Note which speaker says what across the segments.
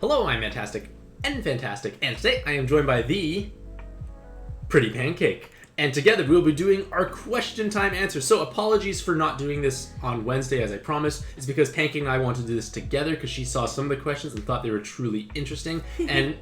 Speaker 1: Hello, I'm Fantastic and Fantastic, and today I am joined by the Pretty Pancake. And together we will be doing our question time answers. So apologies for not doing this on Wednesday as I promised. It's because Pancake and I wanted to do this together because she saw some of the questions and thought they were truly interesting. And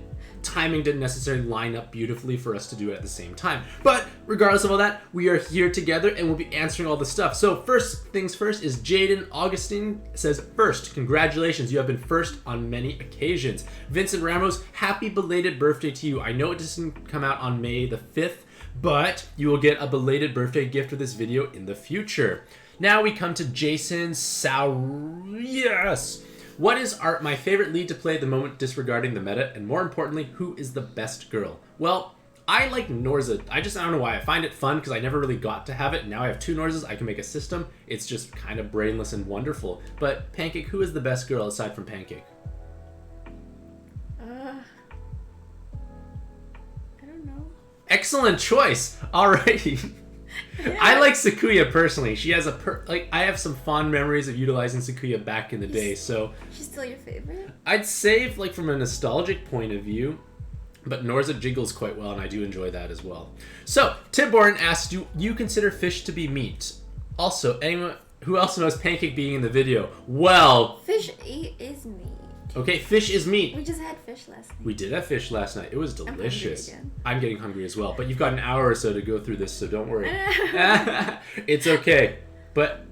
Speaker 1: timing didn't necessarily line up beautifully for us to do it at the same time. But regardless of all that, we are here together and we'll be answering all the stuff. So first things first is Jaden Augustine says, first, congratulations, you have been first on many occasions. Vincent Ramos, happy belated birthday to you. I know it doesn't come out on May the 5th, but you will get a belated birthday gift with this video in the future. Now we come to Jason Saurias. What is my favorite lead to play at the moment, disregarding the meta, and more importantly, who is the best girl? Well, I like Norza. I don't know why. I find it fun because I never really got to have it. Now I have two Norzas. I can make a system. It's just kind of brainless and wonderful. But Pancake, who is the best girl aside from Pancake?
Speaker 2: I don't know.
Speaker 1: Excellent choice. Alrighty.
Speaker 2: Yeah.
Speaker 1: I like Sakuya personally. She has I have some fond memories of utilizing Sakuya back in the day, so
Speaker 2: She's still your favorite?
Speaker 1: I'd say from a nostalgic point of view, but Norza jiggles quite well and I do enjoy that as well. So, Tiborn asks, do you consider fish to be meat? Also, anyone who else knows Pancake being in the video? Well,
Speaker 2: Fish is meat.
Speaker 1: okay, fish is meat.
Speaker 2: We just had fish last night.
Speaker 1: We did have fish last night. It was delicious.
Speaker 2: I'm hungry again.
Speaker 1: I'm getting hungry as well, but you've got an hour or so to go through this, so don't worry. It's okay. But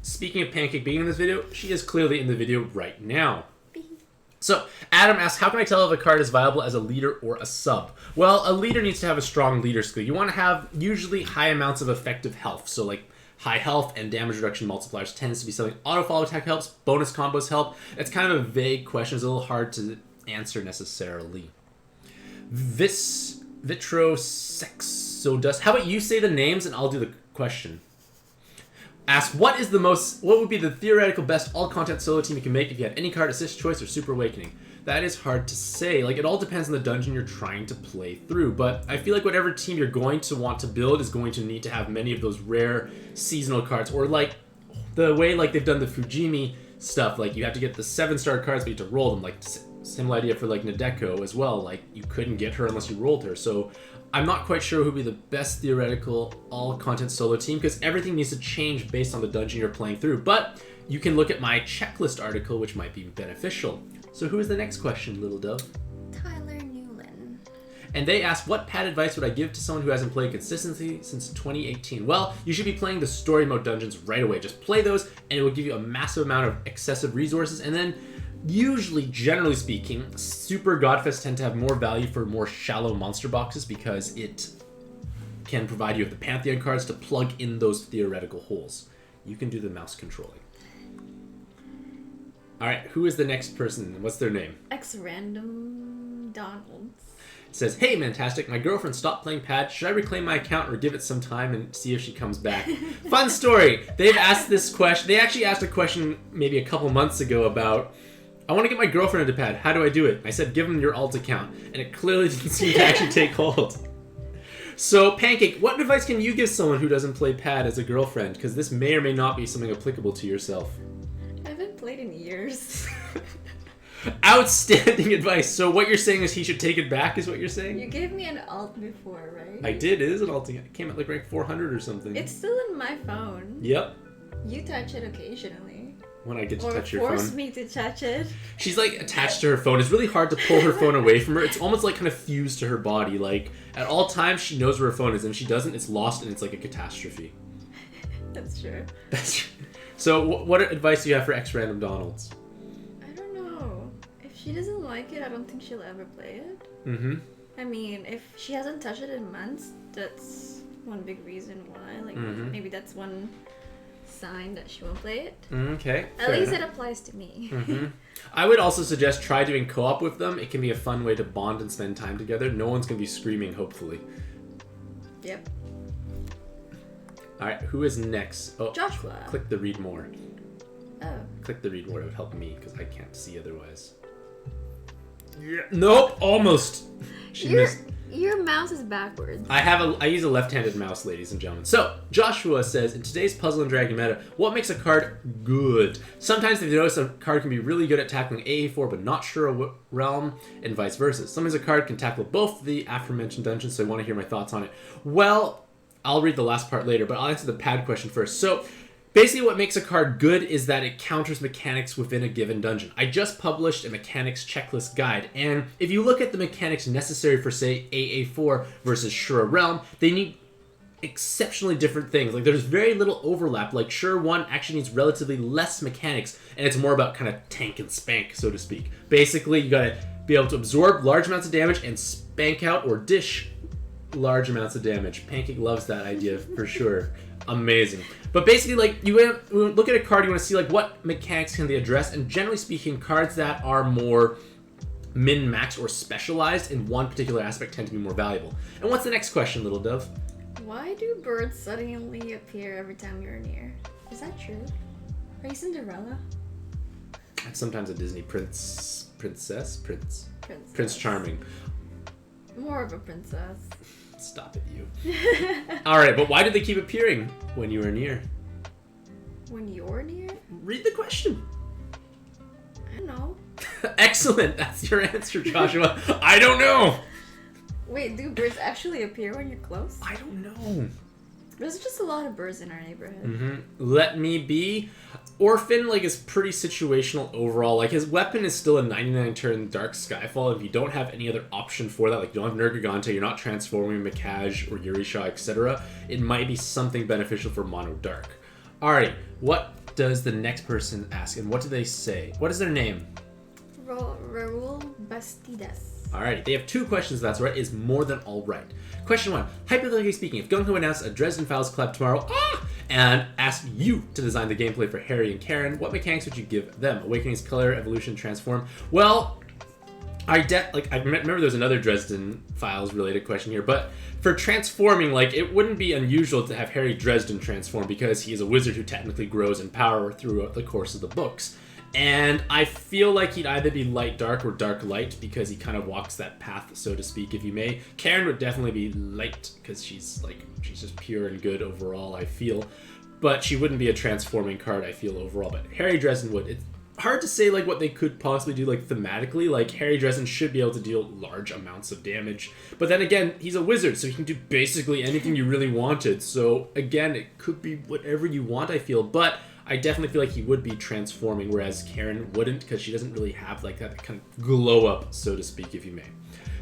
Speaker 1: speaking of Pancake being in this video, she is clearly in the video right now. So, Adam asks, how can I tell if a card is viable as a leader or a sub? Well, a leader needs to have a strong leader skill. You want to have usually high amounts of effective health. So, high health and damage reduction multipliers tends to be something. Auto follow attack helps. Bonus combos help. It's kind of a vague question. It's a little hard to answer necessarily. Vitrosexodust. How about you say the names and I'll do the question. Ask, what would be the theoretical best all-content solo team you can make if you had any card, assist, choice, or super awakening? That is hard to say. It all depends on the dungeon you're trying to play through. But I feel like whatever team you're going to want to build is going to need to have many of those rare seasonal cards. Or the way they've done the Fujimi stuff. You have to get the 7-star cards, but you have to roll them. Similar idea for Nadeko as well. You couldn't get her unless you rolled her. So I'm not quite sure who would be the best theoretical all-content solo team because everything needs to change based on the dungeon you're playing through. But you can look at my checklist article, which might be beneficial. So who is the next question, Little Dove?
Speaker 2: Tyler Newland.
Speaker 1: And they asked, what pad advice would I give to someone who hasn't played consistently since 2018? Well, you should be playing the story mode dungeons right away. Just play those, and it will give you a massive amount of excessive resources. And then, usually, generally speaking, Super Godfests tend to have more value for more shallow monster boxes because it can provide you with the Pantheon cards to plug in those theoretical holes. You can do the mouse controlling. Alright, who is the next person? What's their name?
Speaker 2: X-Random Donalds.
Speaker 1: It says, hey, Fantastic, my girlfriend stopped playing pad. Should I reclaim my account or give it some time and see if she comes back? Fun story. They've asked this question. They actually asked a question maybe a couple months ago about, I want to get my girlfriend into pad. How do I do it? I said, give them your alt account. And it clearly didn't seem to actually take hold. So, Pancake, what advice can you give someone who doesn't play pad as a girlfriend? Because this may or may not be something applicable to yourself.
Speaker 2: I haven't played in years.
Speaker 1: Outstanding advice. So what you're saying is he should take it back, is what you're saying?
Speaker 2: You gave me an alt before, right?
Speaker 1: I did. It is an alt. It came at rank 400 or something.
Speaker 2: It's still in my phone.
Speaker 1: Yep.
Speaker 2: You touch it occasionally.
Speaker 1: When I get to touch your phone.
Speaker 2: Or force me to touch it.
Speaker 1: She's attached to her phone. It's really hard to pull her phone away from her. It's almost kind of fused to her body. At all times she knows where her phone is, and if she doesn't, it's lost and it's like a catastrophe.
Speaker 2: That's true.
Speaker 1: That's true. So what advice do you have for X-Random Donalds?
Speaker 2: I don't know. If she doesn't like it, I don't think she'll ever play it.
Speaker 1: Mm-hmm.
Speaker 2: I mean, if she hasn't touched it in months, that's one big reason why. Maybe that's one sign that she won't play it.
Speaker 1: Okay.
Speaker 2: At least it applies to me.
Speaker 1: Mm-hmm. I would also suggest try doing co-op with them. It can be a fun way to bond and spend time together. No one's going to be screaming, hopefully.
Speaker 2: Yep.
Speaker 1: Alright, who is next? Oh,
Speaker 2: Joshua.
Speaker 1: Click the read more.
Speaker 2: Oh.
Speaker 1: Click the read more. It would help me because I can't see otherwise. Yeah. Nope, almost. She missed.
Speaker 2: Your mouse is backwards.
Speaker 1: I use a left-handed mouse, ladies and gentlemen. So, Joshua says, in today's Puzzle and Dragon meta, what makes a card good? Sometimes if you notice a card can be really good at tackling AA4 but not sure a realm, and vice versa. Sometimes a card can tackle both the aforementioned dungeons, so I want to hear my thoughts on it. Well, I'll read the last part later, but I'll answer the pad question first. So, basically what makes a card good is that it counters mechanics within a given dungeon. I just published a mechanics checklist guide, and if you look at the mechanics necessary for, say, AA4 versus Shura Realm, they need exceptionally different things. Like, there's very little overlap. Like, Shura 1 actually needs relatively less mechanics, and it's more about kind of tank and spank, so to speak. Basically, you gotta be able to absorb large amounts of damage and spank out or dish large amounts of damage. Pancake loves that idea for sure. Amazing. But basically, like, you look at a card, you want to see, like, what mechanics can they address, and generally speaking, cards that are more min-max or specialized in one particular aspect tend to be more valuable. And what's the next question, Little Dove?
Speaker 2: Why do birds suddenly appear every time you're near? Is that true? Are you Cinderella?
Speaker 1: I'm sometimes a Disney Prince Charming.
Speaker 2: More of a princess.
Speaker 1: Stop it, you. Alright, but why did they keep appearing when you were near?
Speaker 2: When you're near?
Speaker 1: Read the question.
Speaker 2: I don't know.
Speaker 1: Excellent. That's your answer, Joshua. I don't know.
Speaker 2: Wait, do birds actually appear when you're close?
Speaker 1: I don't know.
Speaker 2: There's just a lot of birds in our neighborhood.
Speaker 1: Mm-hmm. Let me be. Orphan, like, is pretty situational overall. Like, his weapon is still a 99 turn Dark Skyfall. If you don't have any other option for that, like, you don't have Nergigante, you're not transforming Mikaj or Yurisha, etc., it might be something beneficial for Mono Dark. Alright, what does the next person ask, and what do they say? What is their name?
Speaker 2: Raul Bastidas.
Speaker 1: Alrighty, they have two questions, that's right, is more than alright. Question 1. Hypothetically speaking, if Gung Ho announced a Dresden Files collab tomorrow, and asked you to design the gameplay for Harry and Karen, what mechanics would you give them? Awakenings, Color, Evolution, Transform? Well, I remember there's another Dresden Files related question here, but for transforming, like, it wouldn't be unusual to have Harry Dresden transform because he is a wizard who technically grows in power throughout the course of the books. And I feel like he'd either be light dark or dark light because he kind of walks that path, so to speak, if you may. Karen would definitely be light because she's just pure and good overall, I feel. But she wouldn't be a transforming card, I feel, overall. But Harry Dresden would. It's hard to say, like, what they could possibly do, like, thematically. Like, Harry Dresden should be able to deal large amounts of damage. But then again, he's a wizard, so he can do basically anything you really wanted. So, again, it could be whatever you want, I feel. But I definitely feel like he would be transforming, whereas Karen wouldn't, because she doesn't really have, like, that kind of glow up, so to speak, if you may.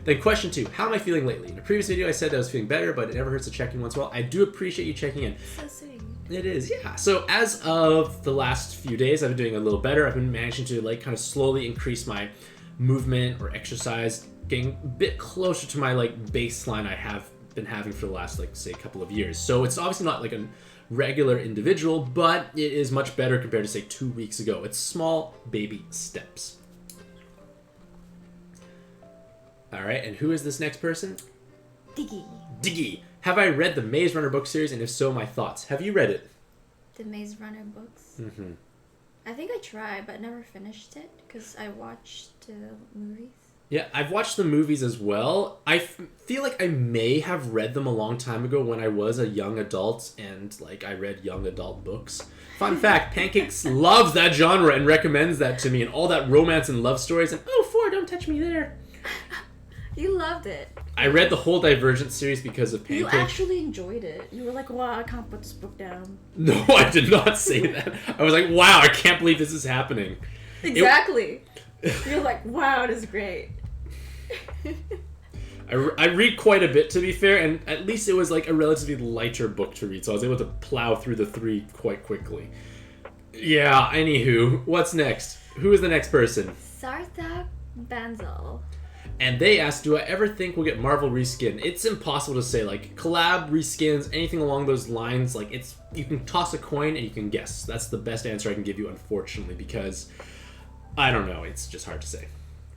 Speaker 1: Then question 2, how am I feeling lately? In a previous video, I said that I was feeling better, but it never hurts to check in once in a while. I do appreciate you checking in.
Speaker 2: So sweet.
Speaker 1: It is, yeah. So as of the last few days, I've been doing a little better. I've been managing to, like, kind of slowly increase my movement or exercise, getting a bit closer to my, like, baseline I have been having for the last, like, say, couple of years. So it's obviously not like a regular individual, but it is much better compared to, say, 2 weeks ago. It's small baby steps. All right, and who is this next person? Diggy. Have I read the Maze Runner book series, and if so, my thoughts? Have you read it?
Speaker 2: The Maze Runner books?
Speaker 1: Mm-hmm.
Speaker 2: I think I tried, but never finished it because I watched the movies.
Speaker 1: Yeah, I've watched the movies as well. I feel like I may have read them a long time ago when I was a young adult and, like, I read young adult books. Fun fact, Pancakes loves that genre and recommends that to me, and all that romance and love stories, and don't touch me there.
Speaker 2: You loved it.
Speaker 1: I read the whole Divergent series because of Pancake.
Speaker 2: You actually enjoyed it. You were like, wow, I can't put this book down.
Speaker 1: No, I did not say that. I was like, wow, I can't believe this is happening.
Speaker 2: Exactly. You're like, wow, it is great.
Speaker 1: I read quite a bit, to be fair, and at least it was like a relatively lighter book to read, so I was able to plow through the 3 quite quickly. Yeah, anywho, what's next? Who is the next person?
Speaker 2: Sarthak Banzel.
Speaker 1: And they asked, do I ever think we'll get Marvel reskin? It's impossible to say, like, collab, reskins, anything along those lines, like, it's, you can toss a coin and you can guess. That's the best answer I can give you, unfortunately, because, I don't know, it's just hard to say.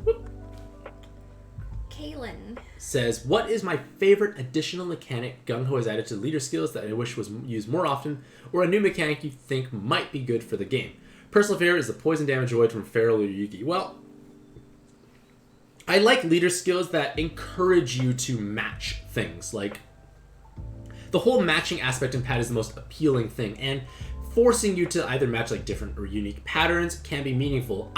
Speaker 1: Whoop.
Speaker 2: Kaylin
Speaker 1: says, what is my favorite additional mechanic Gung Ho has added to leader skills that I wish was used more often, or a new mechanic you think might be good for the game? Personal favorite is the poison damage avoid from Feral or Yugi. Well, I like leader skills that encourage you to match things. Like, the whole matching aspect in pad is the most appealing thing, and forcing you to either match like different or unique patterns can be meaningful.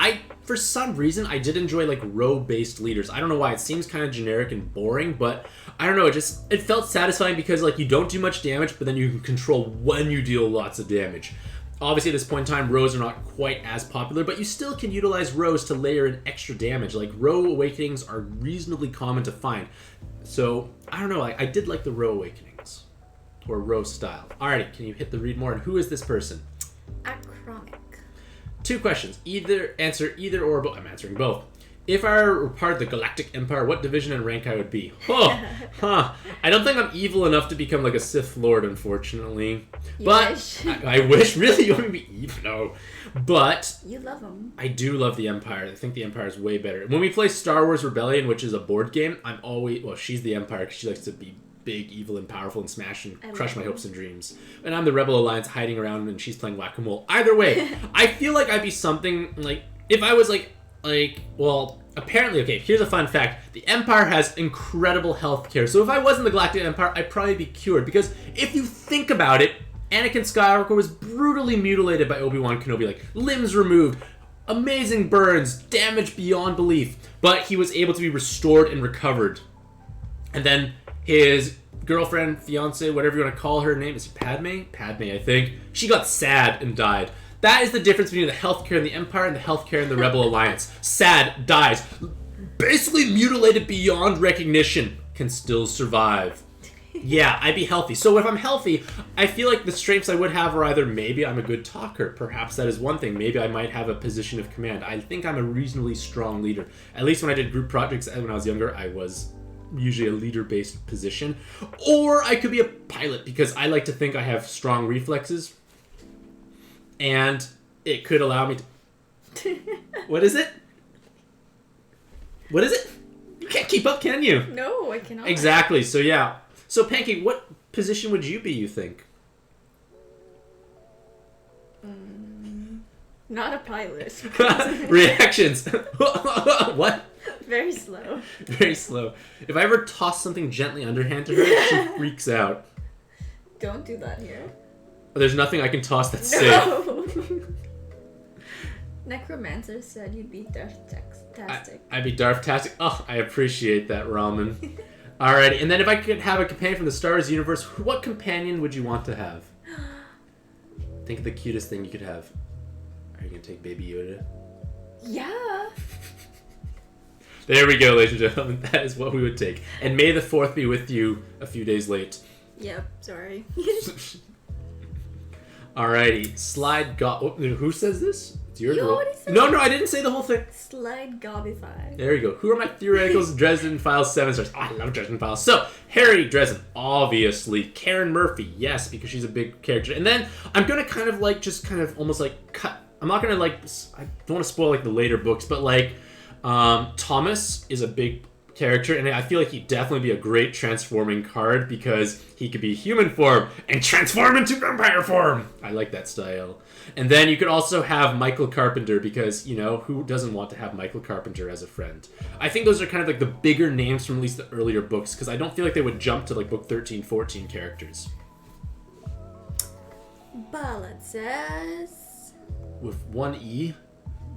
Speaker 1: For some reason, I did enjoy like row-based leaders. I don't know why. It seems kind of generic and boring, but I don't know. It felt satisfying because like you don't do much damage, but then you can control when you deal lots of damage. Obviously, at this point in time, rows are not quite as popular, but you still can utilize rows to layer in extra damage. Like, row awakenings are reasonably common to find. So, I don't know, I did like the row awakenings. Or row style. Alrighty, can you hit the read more? And who is this person?
Speaker 2: Acromic.
Speaker 1: 2 questions. Answer either or both. I'm answering both. If I were part of the Galactic Empire, what division and rank I would be? I don't think I'm evil enough to become like a Sith Lord, unfortunately.
Speaker 2: Wish.
Speaker 1: I wish. Really? You want me to be evil? No. But
Speaker 2: You love them.
Speaker 1: I do love the Empire. I think the Empire is way better. When we play Star Wars Rebellion, which is a board game, I'm always... Well, she's the Empire because she likes to be big, evil, and powerful and smash and crush my hopes and dreams. And I'm the Rebel Alliance hiding around and she's playing Whack-A-Mole. Either way, I feel like I'd be something like... If I was well, apparently, okay, here's a fun fact. The Empire has incredible healthcare. So if I was in the Galactic Empire, I'd probably be cured. Because if you think about it, Anakin Skywalker was brutally mutilated by Obi-Wan Kenobi. Like, limbs removed, amazing burns, damage beyond belief. But he was able to be restored and recovered. And then his girlfriend, fiancé, whatever you want to call her name, is it Padme? Padme, I think. She got sad and died. That is the difference between the healthcare in the Empire and the healthcare in the Rebel Alliance. Sad, dies. Basically mutilated beyond recognition. Can still survive. Yeah, I'd be healthy. So if I'm healthy, I feel like the strengths I would have are either maybe I'm a good talker. Perhaps that is one thing. Maybe I might have a position of command. I think I'm a reasonably strong leader. At least when I did group projects when I was younger, I was usually a leader-based position. Or I could be a pilot because I like to think I have strong reflexes. And it could allow me to... What is it? What is it? You can't keep up, can you?
Speaker 2: No, I cannot.
Speaker 1: Exactly. So, yeah. So, Pancake, what position would you be, you think?
Speaker 2: Not a pilot.
Speaker 1: Reactions. What?
Speaker 2: Very slow.
Speaker 1: Very slow. If I ever toss something gently underhand to her, she freaks out.
Speaker 2: Don't do that here.
Speaker 1: There's nothing I can toss that's safe.
Speaker 2: No. Necromancer said you'd be Darth-tastic.
Speaker 1: I'd be Darth-tastic. Oh, I appreciate that, Ramen. Alrighty, and then if I could have a companion from the Star Wars universe, what companion would you want to have? Think of the cutest thing you could have. Are you going to take Baby Yoda?
Speaker 2: Yeah.
Speaker 1: There we go, ladies and gentlemen. That is what we would take. And may the 4th be with you a few days late.
Speaker 2: Yep, sorry.
Speaker 1: Alrighty, Slide who says this? It's your
Speaker 2: You
Speaker 1: girl.
Speaker 2: already said
Speaker 1: No,
Speaker 2: it.
Speaker 1: I didn't say the whole thing.
Speaker 2: Slide Gobify.
Speaker 1: There you go. Who are my theoreticals? Dresden Files 7 stars. Oh, I love Dresden Files. So, Harry Dresden, obviously. Karen Murphy, yes, because she's a big character. And then I'm going to kind of almost like cut. I'm not going to I don't want to spoil like the later books, but like Thomas is a big character, and I feel like he'd definitely be a great transforming card because he could be human form and transform into vampire form. I like that style. And then you could also have Michael Carpenter because, who doesn't want to have Michael Carpenter as a friend? I think those are kind of like the bigger names from at least the earlier books because I don't feel like they would jump to like book 13, 14 characters.
Speaker 2: Ballad says...
Speaker 1: With one E?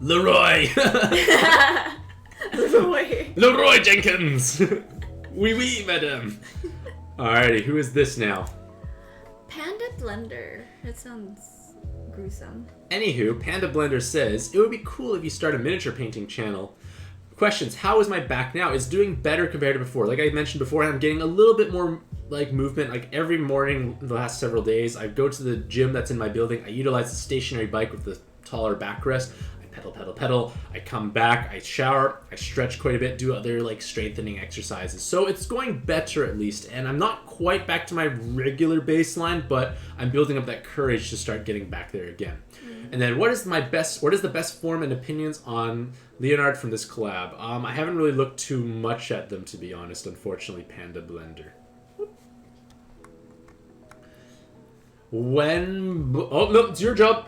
Speaker 1: Leroy! Leroy Jenkins! Oui, madame. Alrighty, who is this now?
Speaker 2: Panda Blender. That sounds gruesome.
Speaker 1: Anywho, Panda Blender says, it would be cool if you start a miniature painting channel. Questions, how is my back now? It's doing better compared to before. Like I mentioned before, I'm getting a little bit more like movement. Like every morning the last several days, I go to the gym that's in my building. I utilize the stationary bike with the taller backrest. Pedal. I come back, I shower, I stretch quite a bit, do other like strengthening exercises. So it's going better at least, and I'm not quite back to my regular baseline, but I'm building up that courage to start getting back there again. And then what is the best form and opinions on Leonard from this collab? I haven't really looked too much at them, to be honest, unfortunately, Panda Blender. Oh no, it's your job.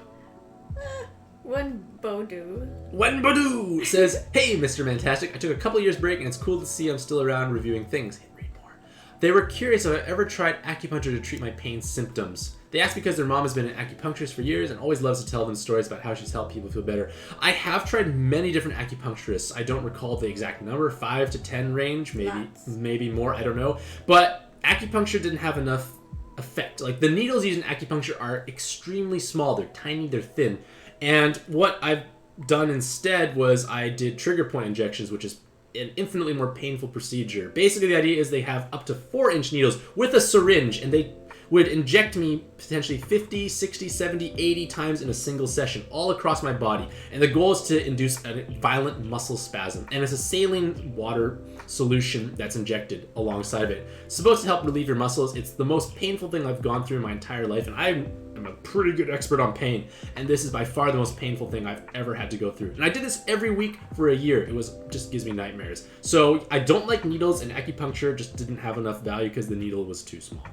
Speaker 2: When
Speaker 1: Wenbadu says, "Hey, Mr. Fantastic. I took a couple years break, and it's cool to see I'm still around reviewing things. Hey, read more. They were curious if I ever tried acupuncture to treat my pain symptoms. They asked because their mom has been an acupuncturist for years and always loves to tell them stories about how she's helped people feel better. I have tried many different acupuncturists. I don't recall the exact number, 5 to 10 range, maybe more, I don't know. But acupuncture didn't have enough effect. Like, the needles used in acupuncture are extremely small. They're tiny, they're thin. And what I've done instead was I did trigger point injections, which is an infinitely more painful procedure. Basically, the idea is they have up to 4-inch needles with a syringe, and they would inject me potentially 50, 60, 70, 80 times in a single session, all across my body. And the goal is to induce a violent muscle spasm. And it's a saline water solution that's injected alongside of it. It's supposed to help relieve your muscles. It's the most painful thing I've gone through in my entire life, and I'm a pretty good expert on pain. And this is by far the most painful thing I've ever had to go through. And I did this every week for a year. It just gives me nightmares. So I don't like needles, and acupuncture just didn't have enough value because the needle was too small.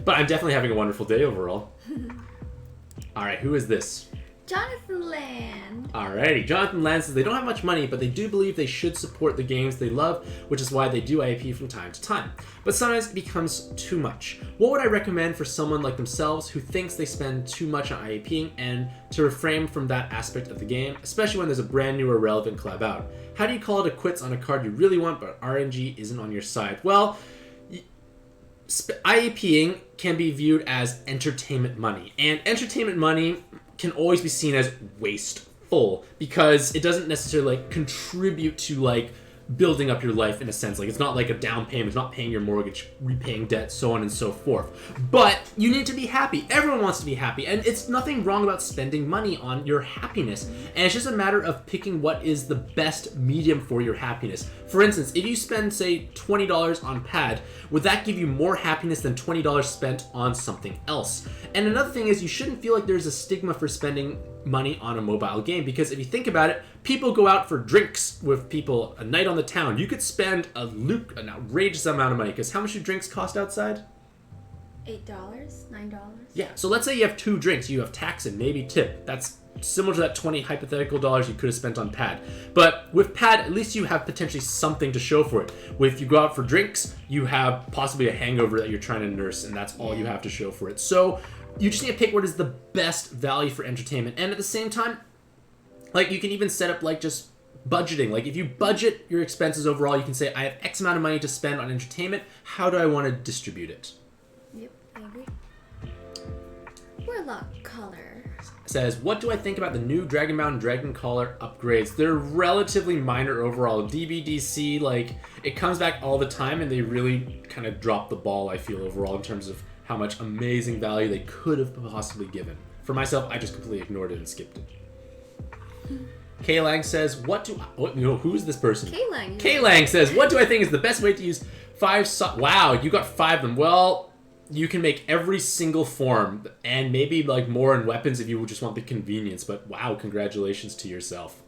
Speaker 1: But I'm definitely having a wonderful day overall. All right, who is this?
Speaker 2: Jonathan Land.
Speaker 1: Alrighty, Jonathan Land says they don't have much money, but they do believe they should support the games they love, which is why they do IAP from time to time. But sometimes it becomes too much. What would I recommend for someone like themselves who thinks they spend too much on IAPing and to refrain from that aspect of the game, especially when there's a brand new or relevant collab out? How do you call it a quits on a card you really want, but RNG isn't on your side? Well, IAPing can be viewed as entertainment money, and entertainment money can always be seen as wasteful because it doesn't necessarily contribute to building up your life in a sense. It's not like a down payment, it's not paying your mortgage, repaying debt, so on and so forth. But you need to be happy. Everyone wants to be happy, and it's nothing wrong about spending money on your happiness. And it's just a matter of picking what is the best medium for your happiness. For instance, if you spend, say, $20 on pad, would that give you more happiness than $20 spent on something else? And another thing is, you shouldn't feel like there's a stigma for spending money on a mobile game, because if you think about it, people go out for drinks with people a night on the town. You could spend an outrageous amount of money, because how much do drinks cost outside?
Speaker 2: $8, $9.
Speaker 1: Yeah, so let's say you have 2 drinks, you have tax and maybe tip. That's similar to that 20 hypothetical dollars you could have spent on pad. But with pad, at least you have potentially something to show for it. If you go out for drinks, you have possibly a hangover that you're trying to nurse, and that's all you have to show for it. So you just need to pick what is the best value for entertainment. And at the same time, you can even set up just budgeting. If you budget your expenses overall, you can say, I have X amount of money to spend on entertainment. How do I want to distribute it?
Speaker 2: Yep, I agree. Warlock Color
Speaker 1: says, what do I think about the new Dragonbound Dragon Collar upgrades? They're relatively minor overall. DBDC, it comes back all the time, and they really kind of dropped the ball, I feel, overall, in terms of how much amazing value they could have possibly given. For myself, I just completely ignored it and skipped it. K-Lang says, who's this person?
Speaker 2: K-Lang.
Speaker 1: K-Lang says, what do I think is the best way to use 5 Wow, you got 5 of them. Well, you can make every single form, and maybe more in weapons if you just want the convenience, but wow, congratulations to yourself.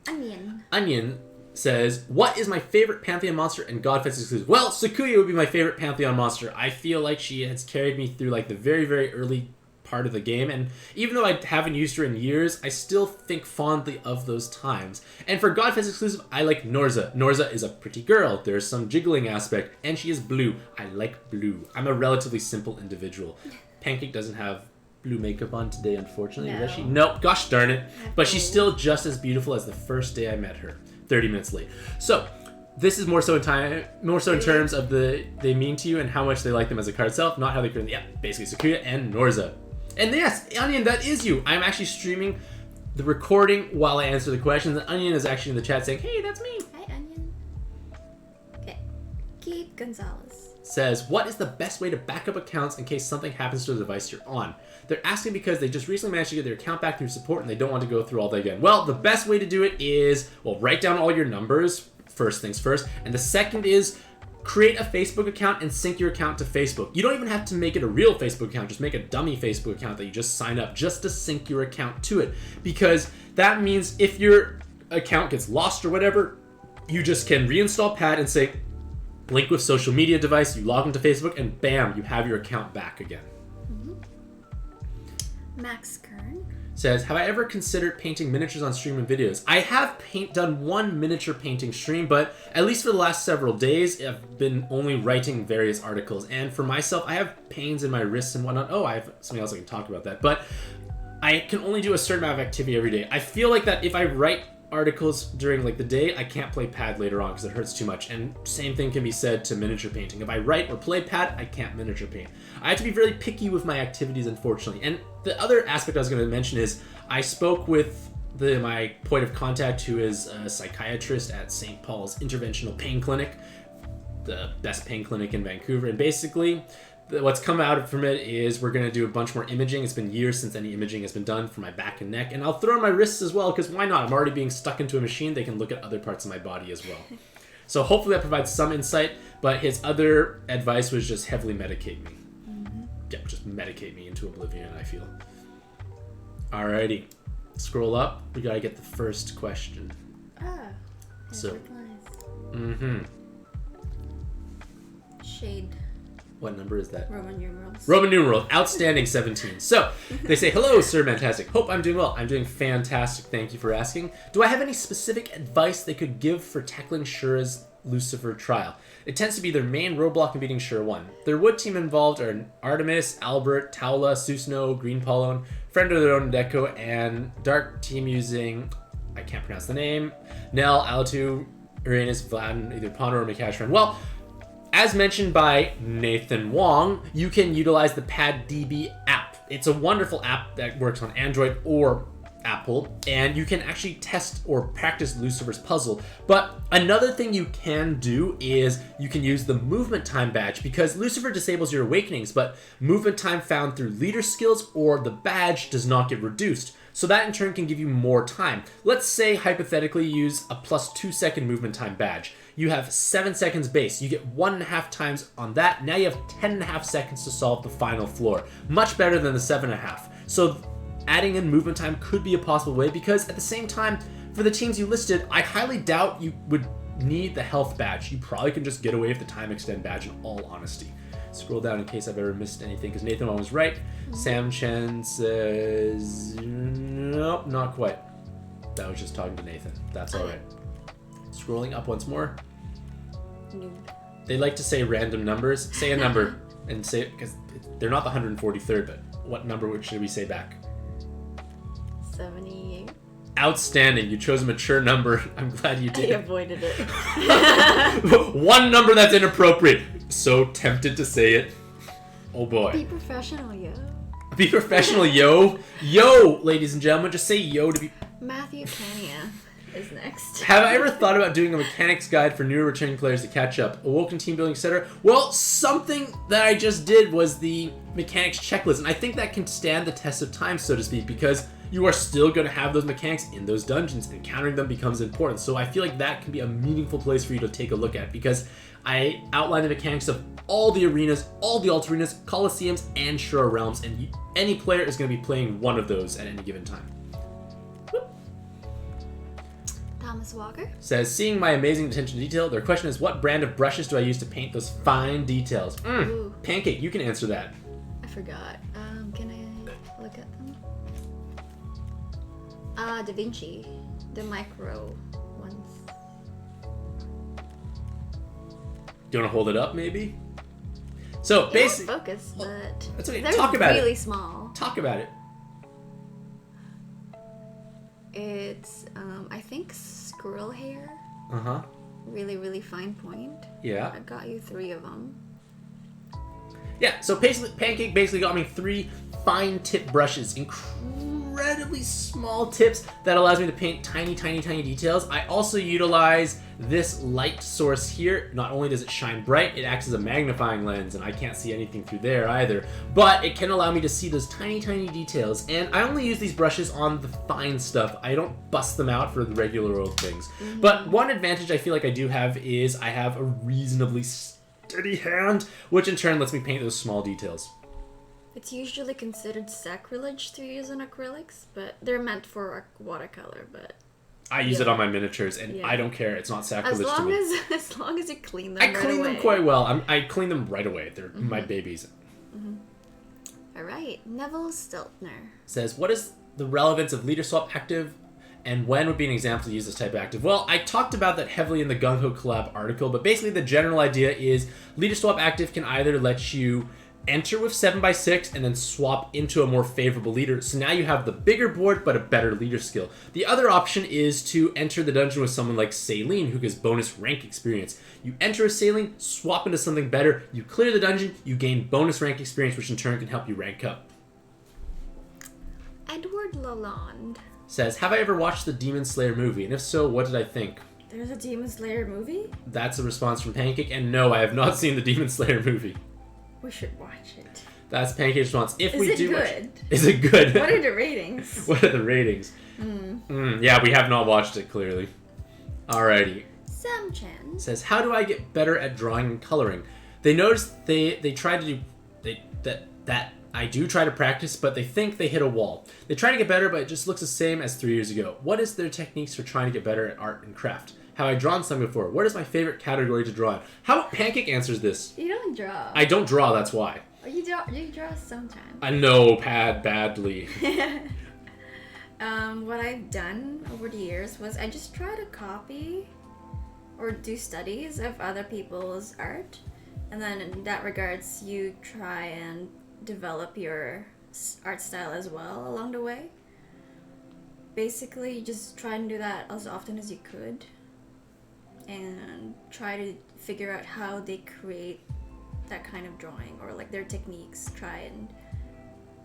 Speaker 1: Onion says, what is my favorite Pantheon monster and Godfest exclusive? Well, Sakuya would be my favorite Pantheon monster. I feel like she has carried me through the very, very early part of the game, and even though I haven't used her in years, I still think fondly of those times. And for Godfest exclusive, I like Norza. Norza is a pretty girl. There's some jiggling aspect, and she is blue. I like blue. I'm a relatively simple individual. Pancake doesn't have blue makeup on today, unfortunately.
Speaker 2: No.
Speaker 1: Does she? No, gosh darn it. But she's still just as beautiful as the first day I met her, 30 minutes late. So this is more so in terms of they mean to you and how much they like them as a card itself, not how they currently. Yeah, basically Sakuya and Norza. And yes, Onion, that is you. I'm actually streaming the recording while I answer the questions. And Onion is actually in the chat saying, hey, that's me.
Speaker 2: Hi, Onion. Okay. Keith Gonzalez
Speaker 1: says, what is the best way to back up accounts in case something happens to the device you're on? They're asking because they just recently managed to get their account back through support and they don't want to go through all that again. Well, the best way to do it is, write down all your numbers, first things first. And the second is, create a Facebook account and sync your account to Facebook. You don't even have to make it a real Facebook account. Just make a dummy Facebook account that you just sign up just to sync your account to it. Because that means if your account gets lost or whatever, you just can reinstall Pad and say, link with social media device, you log into Facebook, and bam, you have your account back again.
Speaker 2: Max Kern
Speaker 1: says, have I ever considered painting miniatures on stream and videos? I have done one miniature painting stream, but at least for the last several days, I've been only writing various articles. And for myself, I have pains in my wrists and whatnot. Oh, I have something else I can talk about that. But I can only do a certain amount of activity every day. I feel like that if I write articles during like the day, I can't play pad later on because it hurts too much. And same thing can be said to miniature painting. If I write or play pad, I can't miniature paint. I have to be really picky with my activities, unfortunately. And the other aspect I was going to mention is I spoke with my point of contact, who is a psychiatrist at St. Paul's Interventional Pain Clinic, the best pain clinic in Vancouver. And basically, what's come out from it is we're going to do a bunch more imaging. It's been years since any imaging has been done for my back and neck. And I'll throw in my wrists as well, because why not? I'm already being stuck into a machine. They can look at other parts of my body as well. So hopefully that provides some insight. But his other advice was just heavily medicate me. Yeah, just medicate me into oblivion, I feel. Alrighty. Scroll up. We got to get the first question.
Speaker 2: So. Shade.
Speaker 1: What number is that?
Speaker 2: Roman numerals.
Speaker 1: Roman numerals. Outstanding 17. So, they say, hello, Sir Fantastic. Hope I'm doing well. I'm doing fantastic. Thank you for asking. Do I have any specific advice they could give for tackling Shura's Lucifer trial? It tends to be their main roadblock in beating Shura 1. Their wood team involved are Artemis, Albert, Taula, Susno, Green Polon, Friend of their own Deco, and dark team using, I can't pronounce the name, Nell, Altu, Uranus, Vlad, either Pono or Mikashran. Well, as mentioned by Nathan Wong, you can utilize the PadDB app. It's a wonderful app that works on Android or Apple, and you can actually test or practice Lucifer's puzzle. But another thing you can do is you can use the movement time badge, because Lucifer disables your awakenings, but movement time found through leader skills or the badge does not get reduced. So that in turn can give you more time. Let's say hypothetically you use a plus 2 second movement time badge. You have 7 seconds base. You get 1.5 times on that. Now you have 10.5 seconds to solve the final floor. Much better than the 7.5. So adding in movement time could be a possible way, because at the same time, for the teams you listed, I highly doubt you would need the health badge. You probably can just get away with the time extend badge, in all honesty. Scroll down in case I've ever missed anything, because Nathan was right. Sam Chen says, nope, not quite. That was just talking to Nathan. That's all right. Scrolling up once more.
Speaker 2: Noob.
Speaker 1: They like to say random numbers. Say a number and say it, because they're not the 143rd, but what number should we say back?
Speaker 2: 78.
Speaker 1: Outstanding. You chose a mature number. I'm glad you did.
Speaker 2: I avoided it.
Speaker 1: One number that's inappropriate. So tempted to say it. Oh boy.
Speaker 2: Be professional, yo.
Speaker 1: Be professional, yo. Yo, ladies and gentlemen. Just say yo to be...
Speaker 2: Matthew Kenya is next.
Speaker 1: Have I ever thought about doing a mechanics guide for newer returning players to catch up? Awoken team building, etc.? Well, something that I just did was the mechanics checklist, and I think that can stand the test of time, so to speak, because you are still going to have those mechanics in those dungeons. Encountering them becomes important. So I feel like that can be a meaningful place for you to take a look at, because I outline the mechanics of all the arenas, all the alt arenas, Colosseums, and Shura Realms, and any player is going to be playing one of those at any given time.
Speaker 2: Thomas Walker
Speaker 1: says, seeing my amazing attention to detail, their question is, what brand of brushes do I use to paint those fine details? Pancake, you can answer that.
Speaker 2: I forgot. Can I look at them? Da Vinci, the micro ones.
Speaker 1: Do you want to hold it up, maybe? So basically,
Speaker 2: focus, but
Speaker 1: that's okay.
Speaker 2: They're
Speaker 1: Talk about
Speaker 2: really
Speaker 1: it.
Speaker 2: Small.
Speaker 1: Talk about it.
Speaker 2: It's I think squirrel hair.
Speaker 1: Uh-huh.
Speaker 2: Really, really fine point.
Speaker 1: Yeah.
Speaker 2: I got you 3 of them.
Speaker 1: Yeah, so basically, Pancake basically got me 3 fine tip brushes, incredibly small tips that allows me to paint tiny, tiny, tiny details. I also utilize this light source here. Not only does it shine bright, it acts as a magnifying lens, and I can't see anything through there either, but it can allow me to see those tiny, tiny details. And I only use these brushes on the fine stuff. I don't bust them out for the regular old things. But one advantage I feel like I do have is I have a reasonably steady hand, which in turn lets me paint those small details.
Speaker 2: It's usually considered sacrilege to use on acrylics, but they're meant for watercolor. But
Speaker 1: I use it on my miniatures, and I don't care. It's not sacrilege to me.
Speaker 2: As long as you clean them.
Speaker 1: I clean them quite well. I clean them right away. They're my babies.
Speaker 2: All right, Neville Steltner
Speaker 1: says, "What is the relevance of leader swap active, and when would be an example to use this type of active? Well, I talked about that heavily in the Gung Ho Collab article, but basically the general idea is leader swap active can either let you enter with 7x6 and then swap into a more favorable leader. So now you have the bigger board, but a better leader skill. The other option is to enter the dungeon with someone like Saline, who gives bonus rank experience. You enter a Saline, swap into something better, you clear the dungeon, you gain bonus rank experience, which in turn can help you rank up.
Speaker 2: Edward Lalonde
Speaker 1: Says, have I ever watched the Demon Slayer movie? And if so, what did I think?
Speaker 2: There's a Demon Slayer movie?
Speaker 1: That's a response from Pancake, and no, I have not seen the Demon Slayer movie.
Speaker 2: We should watch it.
Speaker 1: That's Pancake's response. If
Speaker 2: Is
Speaker 1: we
Speaker 2: it
Speaker 1: do
Speaker 2: good?
Speaker 1: watch, is it good?
Speaker 2: What are the ratings?
Speaker 1: What are the ratings? Yeah, we have not watched it, clearly. Alrighty.
Speaker 2: Sam Chen
Speaker 1: Says, how do I get better at drawing and coloring? They noticed they try to do that I do try to practice, but they think they hit a wall. They try to get better, but it just looks the same as 3 years ago. What is their techniques for trying to get better at art and craft? Have I drawn some before? What is my favorite category to draw in? How about Pancake answers this?
Speaker 2: You don't draw.
Speaker 1: I don't draw, that's why.
Speaker 2: Oh, you draw sometimes.
Speaker 1: I know, badly.
Speaker 2: What I've done over the years was I just try to copy or do studies of other people's art, and then in that regards you try and develop your art style as well along the way. Basically, you just try and do that as often as you could and try to figure out how they create that kind of drawing, or like their techniques. Try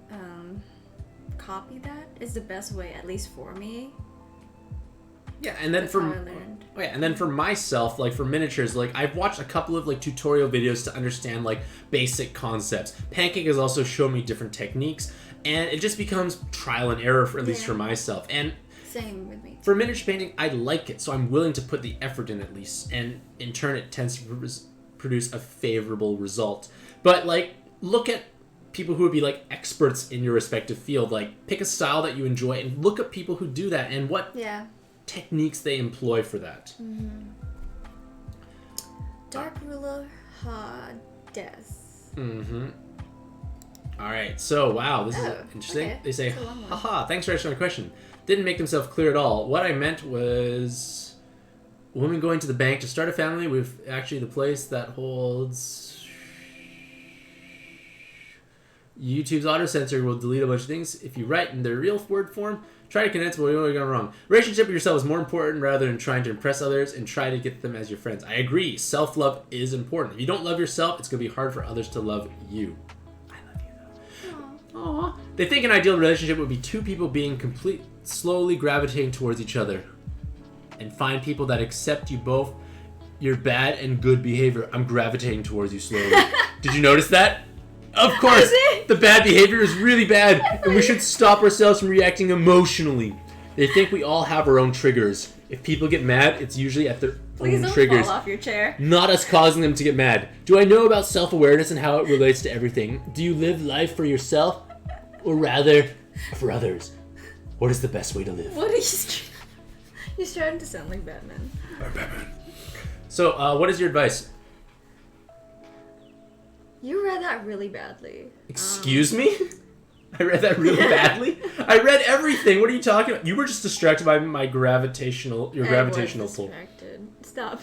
Speaker 2: and copy that is the best way, at least for me.
Speaker 1: Yeah, and then and then for myself, like for miniatures, like I've watched a couple of like tutorial videos to understand like basic concepts. Pancake has also shown me different techniques, and it just becomes trial and error for at least for myself. And
Speaker 2: same with me.
Speaker 1: For miniature painting, I like it, so I'm willing to put the effort in at least, and in turn it tends to produce a favorable result. But like, look at people who would be like experts in your respective field. Like, pick a style that you enjoy and look at people who do that and what techniques they employ for that.
Speaker 2: Dark Ruler Hades.
Speaker 1: All right, so wow, this is interesting. Okay. They say, haha, thanks for answering my question. Didn't make themselves clear at all. What I meant was a woman going to the bank to start a family with actually the place that holds YouTube's auto censor will delete a bunch of things. If you write in their real word form, try to condense what you got wrong. Relationship with yourself is more important rather than trying to impress others and try to get them as your friends. I agree. Self-love is important. If you don't love yourself, it's going to be hard for others to love you. I love you, though. Aww. They think an ideal relationship would be two people being slowly gravitating towards each other. And find people that accept you both, your bad and good behavior. I'm gravitating towards you slowly. Did you notice that? Of course, the bad behavior is really bad, and we should stop ourselves from reacting emotionally. They think we all have our own triggers. If people get mad, it's usually at their own triggers.
Speaker 2: Please don't fall off your chair.
Speaker 1: Not us causing them to get mad. Do I know about self-awareness and how it relates to everything? Do you live life for yourself, or rather, for others? What is the best way to live?
Speaker 2: What are you... You're starting to sound like Batman.
Speaker 1: Batman. So, what is your advice?
Speaker 2: You read that really badly.
Speaker 1: Excuse me? I read that really badly? I read everything. What are you talking about? You were just distracted by my gravitational pull.
Speaker 2: Stop.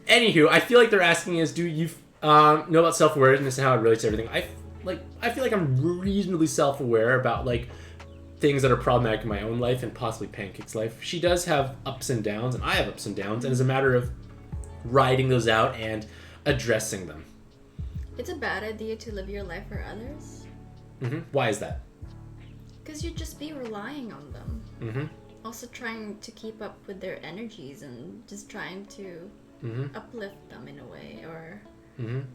Speaker 1: Anywho, I feel like they're asking is, do you know about self-awareness and how it relates to everything? I feel like I'm reasonably self-aware about like things that are problematic in my own life and possibly Pancake's life. She does have ups and downs, and I have ups and downs, and it's a matter of riding those out and addressing them.
Speaker 2: It's a bad idea to live your life for others.
Speaker 1: Why is that?
Speaker 2: Because you'd just be relying on them. Also trying to keep up with their energies and just trying to uplift them in a way, or I don't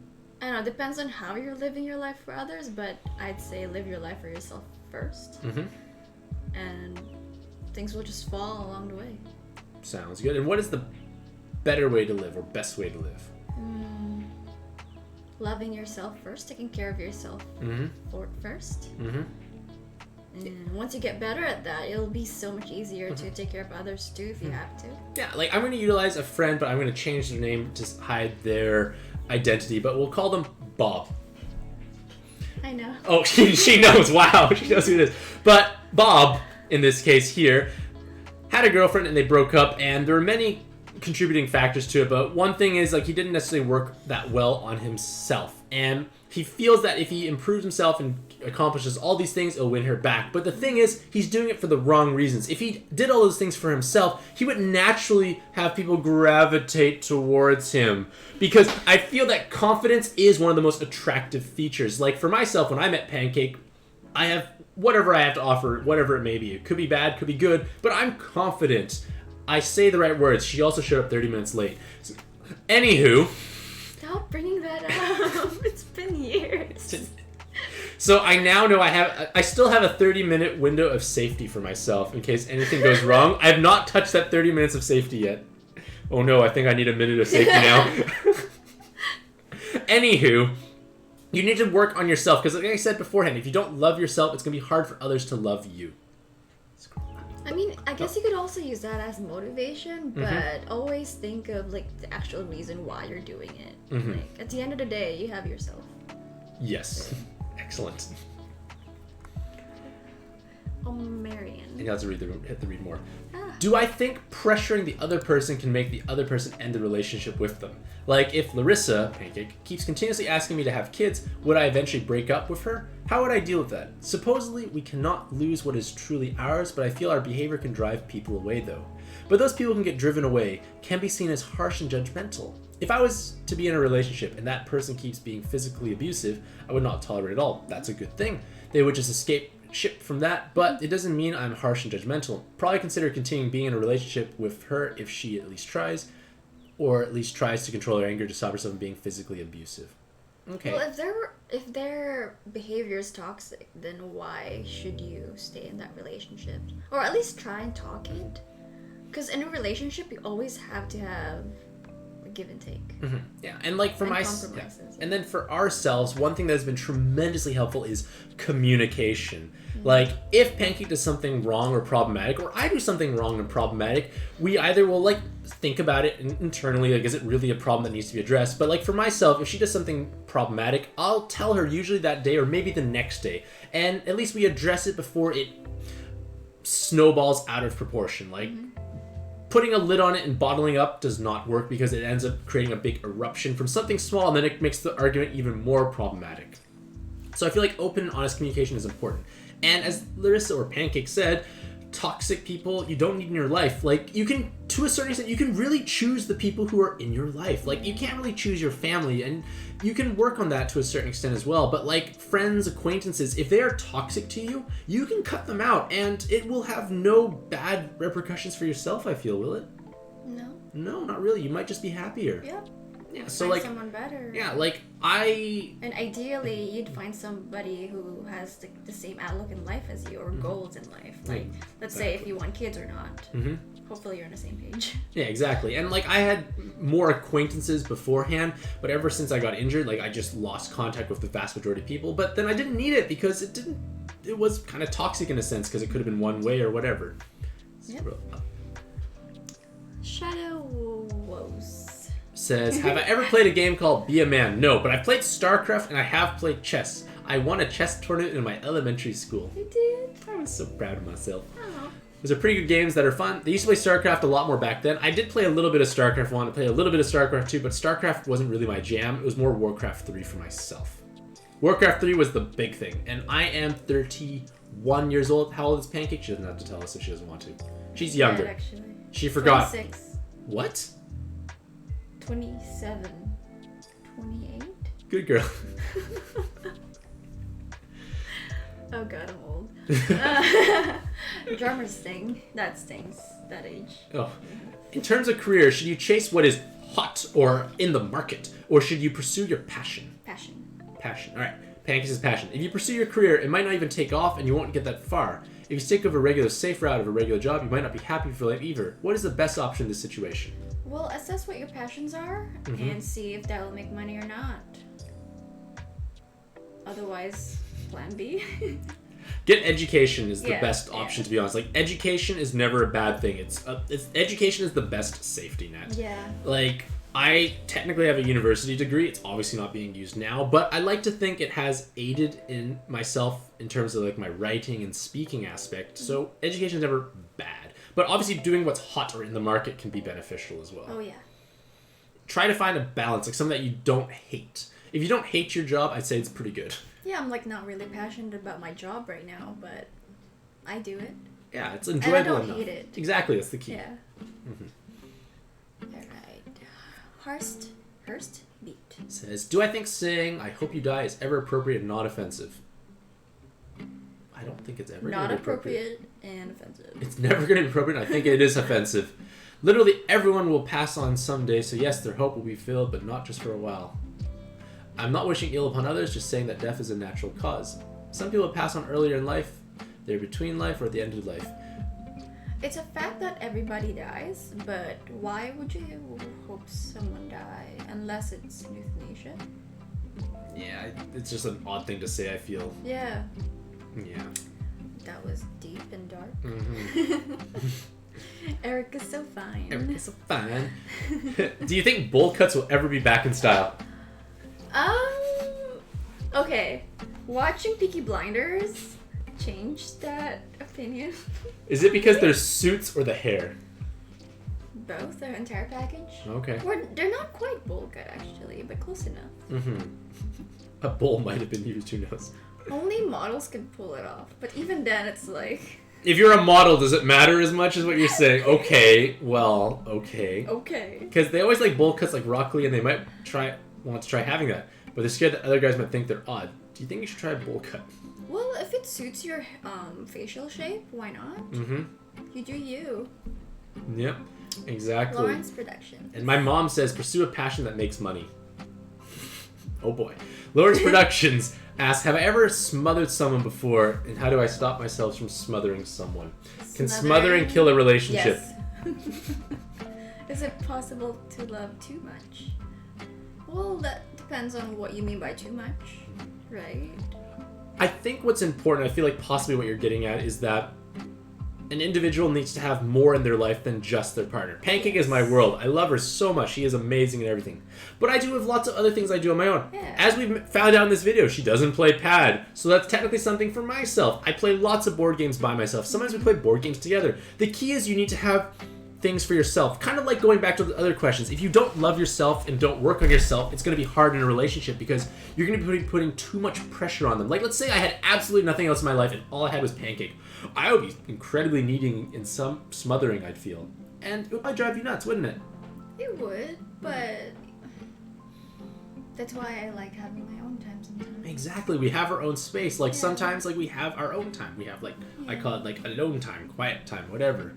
Speaker 2: know, depends on how you're living your life for others, but I'd say live your life for yourself first. And things will just fall along the way.
Speaker 1: Sounds good. And what is the better way to live or best way to live?
Speaker 2: Loving yourself first, taking care of yourself first. And once you get better at that, it'll be so much easier to take care of others too if you have to.
Speaker 1: Yeah, like I'm going to utilize a friend, but I'm going to change their name to hide their identity, but we'll call them Bob.
Speaker 2: I know.
Speaker 1: Oh, she knows. Wow, she knows who it is. But Bob, in this case here, had a girlfriend and they broke up, and there were many contributing factors to it. But one thing is, like, he didn't necessarily work that well on himself, and he feels that if he improves himself and accomplishes all these things, it'll win her back. But the thing is, he's doing it for the wrong reasons. If he did all those things for himself, he would naturally have people gravitate towards him. Because I feel that confidence is one of the most attractive features. Like, for myself, when I met Pancake, I have whatever I have to offer, whatever it may be. It could be bad, could be good, but I'm confident. I say the right words. She also showed up 30 minutes late. So, anywho...
Speaker 2: Stop bringing that up. It's been years.
Speaker 1: So I now know I still have a 30-minute window of safety for myself in case anything goes wrong. I have not touched that 30 minutes of safety yet. Oh no, I think I need a minute of safety now. Anywho, you need to work on yourself because, like I said beforehand, if you don't love yourself, it's going to be hard for others to love you.
Speaker 2: I mean, I guess you could also use that as motivation, but always think of, like, the actual reason why you're doing it. Like, at the end of the day, you have yourself.
Speaker 1: Yes. Excellent.
Speaker 2: Marion.
Speaker 1: And you have to hit the read more.
Speaker 2: Ah.
Speaker 1: Do I think pressuring the other person can make the other person end the relationship with them? Like, if Larissa, Pancake, keeps continuously asking me to have kids, would I eventually break up with her? How would I deal with that? Supposedly, we cannot lose what is truly ours, but I feel our behavior can drive people away, though. But those people can get driven away, can be seen as harsh and judgmental. If I was to be in a relationship and that person keeps being physically abusive, I would not tolerate it at all. That's a good thing. They would just escape ship from that, but it doesn't mean I'm harsh and judgmental. Probably consider continuing being in a relationship with her if she at least tries, or at least tries to control her anger to stop herself from being physically abusive. Okay.
Speaker 2: Well, if their behavior is toxic, then why should you stay in that relationship? Or at least try and talk it. Because in a relationship, you always have to have a give and take.
Speaker 1: Yeah, and like for and then for ourselves, one thing that has been tremendously helpful is communication. Like, if Pancake does something wrong or problematic, or I do something wrong and problematic, we either will, like, think about it internally, like, is it really a problem that needs to be addressed? But, like, for myself, if she does something problematic, I'll tell her usually that day or maybe the next day. And at least we address it before it snowballs out of proportion. Like, putting a lid on it and bottling up does not work because it ends up creating a big eruption from something small, and then it makes the argument even more problematic. So I feel like open and honest communication is important. And as Larissa or Pancake said, toxic people you don't need in your life. Like, you can, to a certain extent, you can really choose the people who are in your life. Like, you can't really choose your family, and you can work on that to a certain extent as well. But, like, friends, acquaintances, if they are toxic to you, you can cut them out, and it will have no bad repercussions for yourself, I feel, will it?
Speaker 2: No.
Speaker 1: No, not really. You might just be happier.
Speaker 2: Yep.
Speaker 1: Yeah, so
Speaker 2: find
Speaker 1: like
Speaker 2: someone better.
Speaker 1: Yeah, like
Speaker 2: and ideally you'd find somebody who has the same outlook in life as you, or goals in life. Like, let's say if you want kids or not. Hopefully you're on the same page.
Speaker 1: Yeah, exactly. And like, I had more acquaintances beforehand, but ever since I got injured, like, I just lost contact with the vast majority of people. But then I didn't need it because it was kind of toxic in a sense, because it could have been one way or whatever.
Speaker 2: Yep. Shadow Woes
Speaker 1: says, have I ever played a game called Be a Man? No, but I've played StarCraft and I have played chess. I won a chess tournament in my elementary school.
Speaker 2: You did?
Speaker 1: I was so proud of myself.
Speaker 2: Oh.
Speaker 1: Those are pretty good games that are fun. They used to play StarCraft a lot more back then. I did play a little bit of StarCraft 1, I played a little bit of StarCraft 2, but StarCraft wasn't really my jam. It was more Warcraft 3 for myself. Warcraft 3 was the big thing, and I am 31 years old. How old is Pancake? She doesn't have to tell us if she doesn't want to. She's younger.
Speaker 2: Dead, actually.
Speaker 1: She forgot.
Speaker 2: 26.
Speaker 1: What?
Speaker 2: 27. 28?
Speaker 1: Good girl.
Speaker 2: Oh god, I'm old. Drummers sting. That stings. That age.
Speaker 1: Oh. In terms of career, should you chase what is hot or in the market, or should you pursue your passion? Passion. All right. Pancake says passion. If you pursue your career, it might not even take off, and you won't get that far. If you stick with a regular safe route of a regular job, you might not be happy for life either. What is the best option in this situation?
Speaker 2: Well, assess what your passions are and see if that will make money or not. Otherwise, plan B.
Speaker 1: Get education is the best option, to be honest. Like, education is never a bad thing. Education is the best safety net.
Speaker 2: Yeah.
Speaker 1: Like, I technically have a university degree. It's obviously not being used now, but I like to think it has aided in myself in terms of like my writing and speaking aspect. So education is never bad, but obviously doing what's hot or in the market can be beneficial as well.
Speaker 2: Oh yeah.
Speaker 1: Try to find a balance, like something that you don't hate. If you don't hate your job, I'd say it's pretty good.
Speaker 2: Yeah, I'm like not really passionate about my job right now, but I do it.
Speaker 1: Yeah, it's enjoyable
Speaker 2: and I don't
Speaker 1: enough.
Speaker 2: hate it.
Speaker 1: Exactly, that's the key.
Speaker 2: Yeah. All right. Hurst Beat
Speaker 1: Says, do I think saying "I hope you die" is ever appropriate and not offensive? I don't think it's ever
Speaker 2: not
Speaker 1: gonna be
Speaker 2: appropriate and offensive.
Speaker 1: It's never going to be appropriate. I think it is offensive. Literally everyone will pass on someday, so yes, their hope will be filled, but not just for a while. I'm not wishing ill upon others, just saying that death is a natural cause. Some people pass on earlier in life, they're between life or at the end of life.
Speaker 2: It's a fact that everybody dies, but why would you hope someone die unless it's euthanasia?
Speaker 1: Yeah, it's just an odd thing to say, I feel.
Speaker 2: Yeah.
Speaker 1: Yeah.
Speaker 2: That was deep and dark.
Speaker 1: Mm-hmm.
Speaker 2: Eric is so fine.
Speaker 1: Eric is so fine. Do you think bowl cuts will ever be back in style?
Speaker 2: Okay. Watching Peaky Blinders changed that opinion.
Speaker 1: Is it because there's suits or the hair?
Speaker 2: Both, their entire package.
Speaker 1: Okay.
Speaker 2: Or they're not quite bowl cut actually, but close enough.
Speaker 1: Mm-hmm. A bowl might have been used, who knows?
Speaker 2: Only models can pull it off, but even then it's like...
Speaker 1: If you're a model, does it matter as much as what you're saying? Okay, well, okay.
Speaker 2: Okay.
Speaker 1: Because they always like bowl cuts like Rock Lee, and they might want to try having that, but they're scared that other guys might think they're odd. Do you think you should try a bowl cut?
Speaker 2: Well, if it suits your facial shape, why not?
Speaker 1: Mm-hmm.
Speaker 2: You do you.
Speaker 1: Yep, exactly.
Speaker 2: Lawrence Production.
Speaker 1: And my mom says, pursue a passion that makes money. Oh boy. Lawrence Productions asks, have I ever smothered someone before, and how do I stop myself from smothering someone? Can smothering kill a relationship?
Speaker 2: Yes. Is it possible to love too much? Well, that depends on what you mean by too much, right?
Speaker 1: I think what's important, I feel like possibly what you're getting at, is that an individual needs to have more in their life than just their partner. Pancake is my world. I love her so much. She is amazing and everything. But I do have lots of other things I do on my own.
Speaker 2: Yeah.
Speaker 1: As we've found out in this video, she doesn't play pad. So that's technically something for myself. I play lots of board games by myself. Sometimes we play board games together. The key is you need to have things for yourself. Kind of like going back to the other questions. If you don't love yourself and don't work on yourself, it's going to be hard in a relationship because you're going to be putting too much pressure on them. Like, let's say I had absolutely nothing else in my life and all I had was Pancake. I would be incredibly needing in some smothering, I'd feel. And it would drive you nuts, wouldn't it?
Speaker 2: It would, but that's why I like having my own time sometimes.
Speaker 1: Exactly. We have our own space. Like,
Speaker 2: Yeah.
Speaker 1: sometimes, like, we have our own time. We have, like, I call it, like, alone time, quiet time, whatever.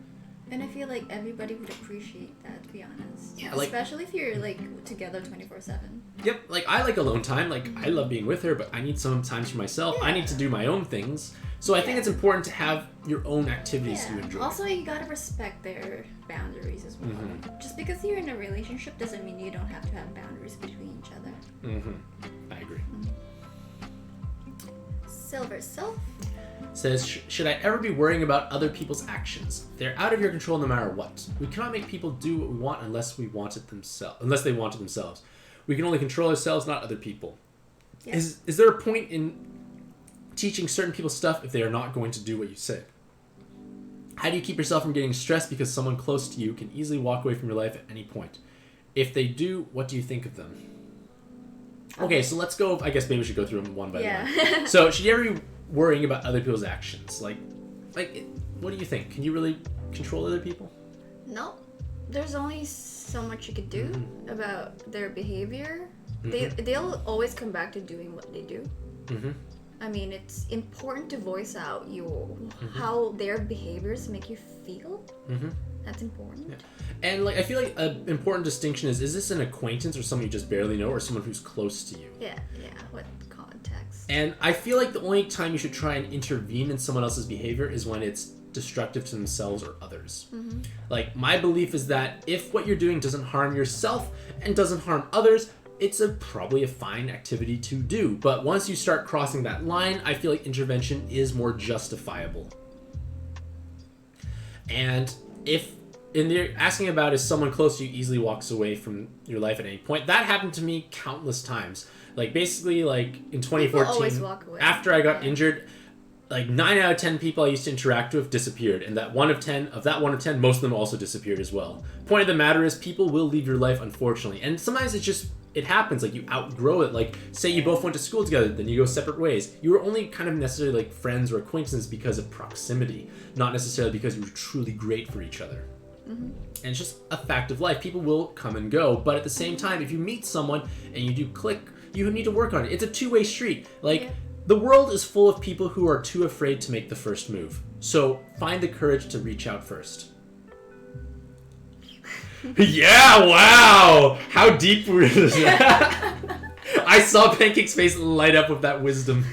Speaker 2: And I feel like everybody would appreciate that, to be honest.
Speaker 1: Yeah, like-
Speaker 2: especially if you're like together 24/7.
Speaker 1: Yep, like, I like alone time. Like, I love being with her, but I need some time for myself. I need to do my own things. So I think it's important to have your own activities to enjoy.
Speaker 2: Also, you gotta respect their boundaries as well.
Speaker 1: Mhm.
Speaker 2: Just because you're in a relationship doesn't mean you don't have to have boundaries between each other.
Speaker 1: Mm-hmm. I agree.
Speaker 2: Silver Self.
Speaker 1: Says, should I ever be worrying about other people's actions? They're out of your control no matter what. We cannot make people do what we want unless they want it themselves. We can only control ourselves, not other people.
Speaker 2: Yes.
Speaker 1: Is there a point in teaching certain people stuff if they are not going to do what you say? How do you keep yourself from getting stressed because someone close to you can easily walk away from your life at any point? If they do, what do you think of them? Okay, so let's go. I guess maybe we should go through them one by one. So, should you ever be worrying about other people's actions? Like, what do you think? Can you really control other people?
Speaker 2: No. There's only so much you could do about their behavior. They'll always come back to doing what they do.
Speaker 1: Mm-hmm.
Speaker 2: I mean, it's important to voice out how their behaviors make you feel.
Speaker 1: Mm-hmm.
Speaker 2: That's important.
Speaker 1: Yeah. And like, I feel like an important distinction is this an acquaintance or someone you just barely know or someone who's close to you?
Speaker 2: Yeah. What context?
Speaker 1: And I feel like the only time you should try and intervene in someone else's behavior is when it's destructive to themselves or others.
Speaker 2: Mm-hmm.
Speaker 1: Like, my belief is that if what you're doing doesn't harm yourself and doesn't harm others, it's probably a fine activity to do. But once you start crossing that line, I feel like intervention is more justifiable. And if and they're asking about, is someone close to you easily walks away from your life at any point? That happened to me countless times. Like, basically, like, in 2014,
Speaker 2: People always walk away.
Speaker 1: after I got injured, like, 9 out of 10 people I used to interact with disappeared. And that 1 of 10, most of them also disappeared as well. Point of the matter is, people will leave your life, unfortunately. And sometimes it's just, it happens. Like, you outgrow it. Like, say you both went to school together, then you go separate ways. You were only kind of necessarily, like, friends or acquaintances because of proximity, not necessarily because you were truly great for each other. Mm-hmm. And it's just a fact of life. People will come and go. But at the same time, if you meet someone and you do click, you need to work on it. It's a two-way street. Like, the world is full of people who are too afraid to make the first move. So find the courage to reach out first. Yeah, wow! How deep was that? I saw Pancake's face light up with that wisdom.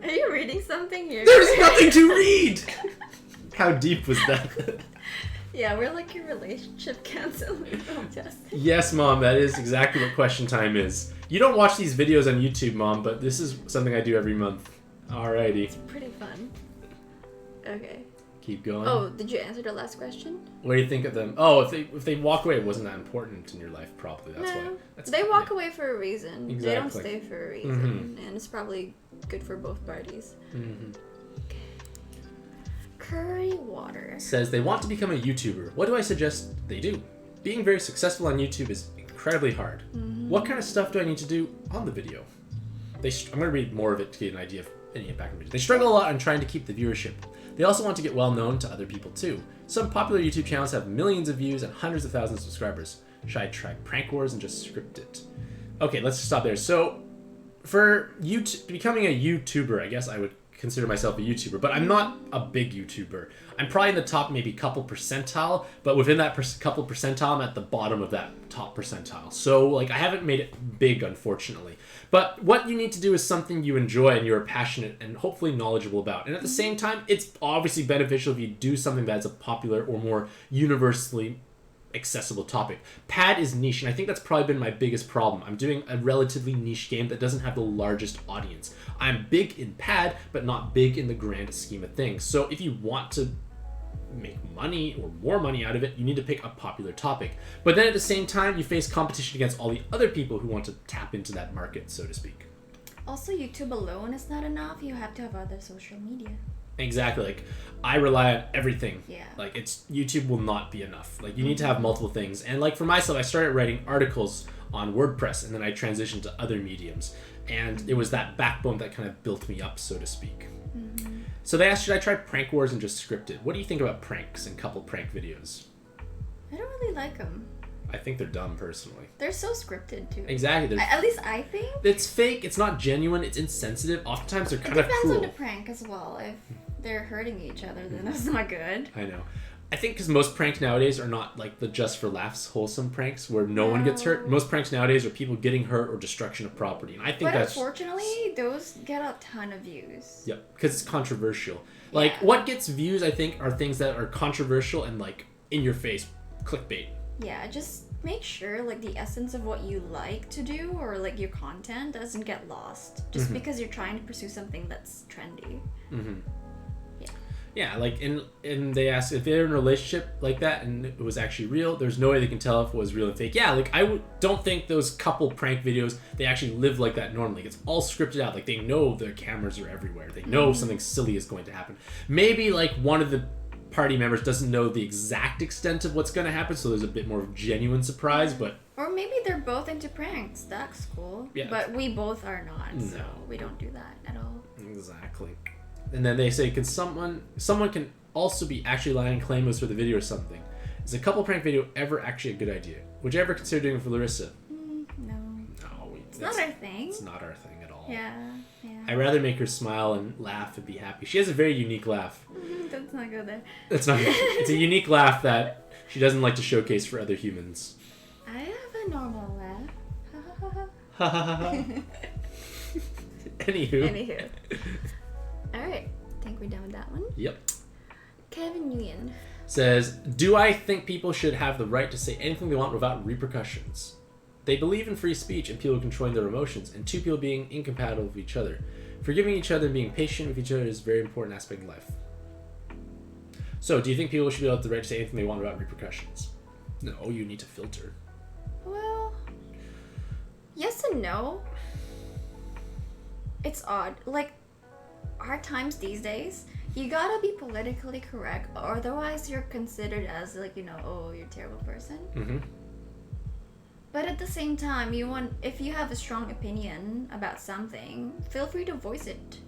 Speaker 2: Are you reading something here?
Speaker 1: There's nothing to read! How deep was that?
Speaker 2: Yeah, we're like your relationship counseling.
Speaker 1: Yes, Mom, that is exactly what question time is. You don't watch these videos on YouTube, Mom, but this is something I do every month. Alrighty.
Speaker 2: It's pretty fun. Okay.
Speaker 1: Keep going.
Speaker 2: Oh, did you answer the last question?
Speaker 1: What do you think of them? Oh, if they walk away, it wasn't that important in your life, probably. That's why.
Speaker 2: They walk away for a reason.
Speaker 1: Exactly.
Speaker 2: They don't stay for a reason. And it's probably good for both parties.
Speaker 1: Mm-hmm.
Speaker 2: Curry water.
Speaker 1: Says they want to become a YouTuber. What do I suggest they do? Being very successful on YouTube is incredibly hard. Mm-hmm. What kind of stuff do I need to do on the video? I'm going to read more of it to get an idea of any impact on video. They struggle a lot on trying to keep the viewership. They also want to get well known to other people too. Some popular YouTube channels have millions of views and hundreds of thousands of subscribers. Should I try prank wars and just script it? Okay, let's stop there. So, for becoming a YouTuber, I guess I would consider myself a YouTuber, but I'm not a big YouTuber. I'm probably in the top maybe couple percentile, but within that couple percentile, I'm at the bottom of that top percentile. So, like, I haven't made it big, unfortunately. But what you need to do is something you enjoy and you're passionate and hopefully knowledgeable about. And at the same time, it's obviously beneficial if you do something that's a popular or more universally accessible topic. Pad is niche, and I think that's probably been my biggest problem. I'm doing a relatively niche game that doesn't have the largest audience. I'm big in Pad, but not big in the grand scheme of things. So if you want to make money or more money out of it, you need to pick a popular topic. But then at the same time, you face competition against all the other people who want to tap into that market, so to speak.
Speaker 2: Also, YouTube alone is not enough. You have to have other social media.
Speaker 1: Exactly. Like, I rely on everything.
Speaker 2: Yeah.
Speaker 1: Like, YouTube will not be enough. Like, you need to have multiple things. And like for myself, I started writing articles on WordPress, and then I transitioned to other mediums. And it was that backbone that kind of built me up, so to speak. Mm-hmm. So they asked, should I try prank wars and just script it? What do you think about pranks and couple prank videos?
Speaker 2: I don't really like them.
Speaker 1: I think they're dumb, personally.
Speaker 2: They're so scripted, too.
Speaker 1: Exactly.
Speaker 2: At least I think.
Speaker 1: It's fake. It's not genuine. It's insensitive. Oftentimes, they're kind of cruel.
Speaker 2: It depends on the prank as well. If they're hurting each other, then that's not good.
Speaker 1: I know. I think because most pranks nowadays are not like the just for laughs wholesome pranks where no one gets hurt. Most pranks nowadays are people getting hurt or destruction of property. And I think that's...
Speaker 2: unfortunately, those get a ton of views.
Speaker 1: Yep, because it's controversial. Like, what gets views, I think, are things that are controversial and, like, in your face, clickbait.
Speaker 2: Yeah, just make sure, like, the essence of what you like to do or, like, your content doesn't get lost just because you're trying to pursue something that's trendy.
Speaker 1: Mm-hmm. Yeah, like, and they asked if they're in a relationship like that and it was actually real, there's no way they can tell if it was real and fake. Yeah, like, don't think those couple prank videos, they actually live like that normally. It's all scripted out. Like, they know their cameras are everywhere. They know something silly is going to happen. Maybe, like, one of the party members doesn't know the exact extent of what's going to happen, so there's a bit more of genuine surprise, but...
Speaker 2: Or maybe they're both into pranks. That's cool. Yeah. But we both are not, so we don't do that at all. Exactly.
Speaker 1: And then they say, can someone can also be actually lying claimless for the video or something. Is a couple prank video ever actually a good idea? Would you ever consider doing it for Larissa?
Speaker 2: No.
Speaker 1: No.
Speaker 2: It's not our thing.
Speaker 1: It's not our thing at all.
Speaker 2: Yeah.
Speaker 1: I'd rather make her smile and laugh and be happy. She has a very unique laugh.
Speaker 2: Let's not go there.
Speaker 1: That's not. It's a unique laugh that she doesn't like to showcase for other humans.
Speaker 2: I have a normal laugh.
Speaker 1: Ha ha ha ha. Anywho.
Speaker 2: Alright, I think we're done with that one.
Speaker 1: Yep.
Speaker 2: Kevin Nguyen
Speaker 1: says, do I think people should have the right to say anything they want without repercussions? They believe in free speech and people controlling their emotions and two people being incompatible with each other. Forgiving each other and being patient with each other is a very important aspect of life. So, do you think people should be able to say anything they want about repercussions? No, you need to filter.
Speaker 2: Well, yes and no. It's odd. Like, our times these days, you gotta be politically correct, or otherwise you're considered as, like, oh, you're a terrible person.
Speaker 1: Mm-hmm.
Speaker 2: But at the same time, if you have a strong opinion about something, feel free to voice it.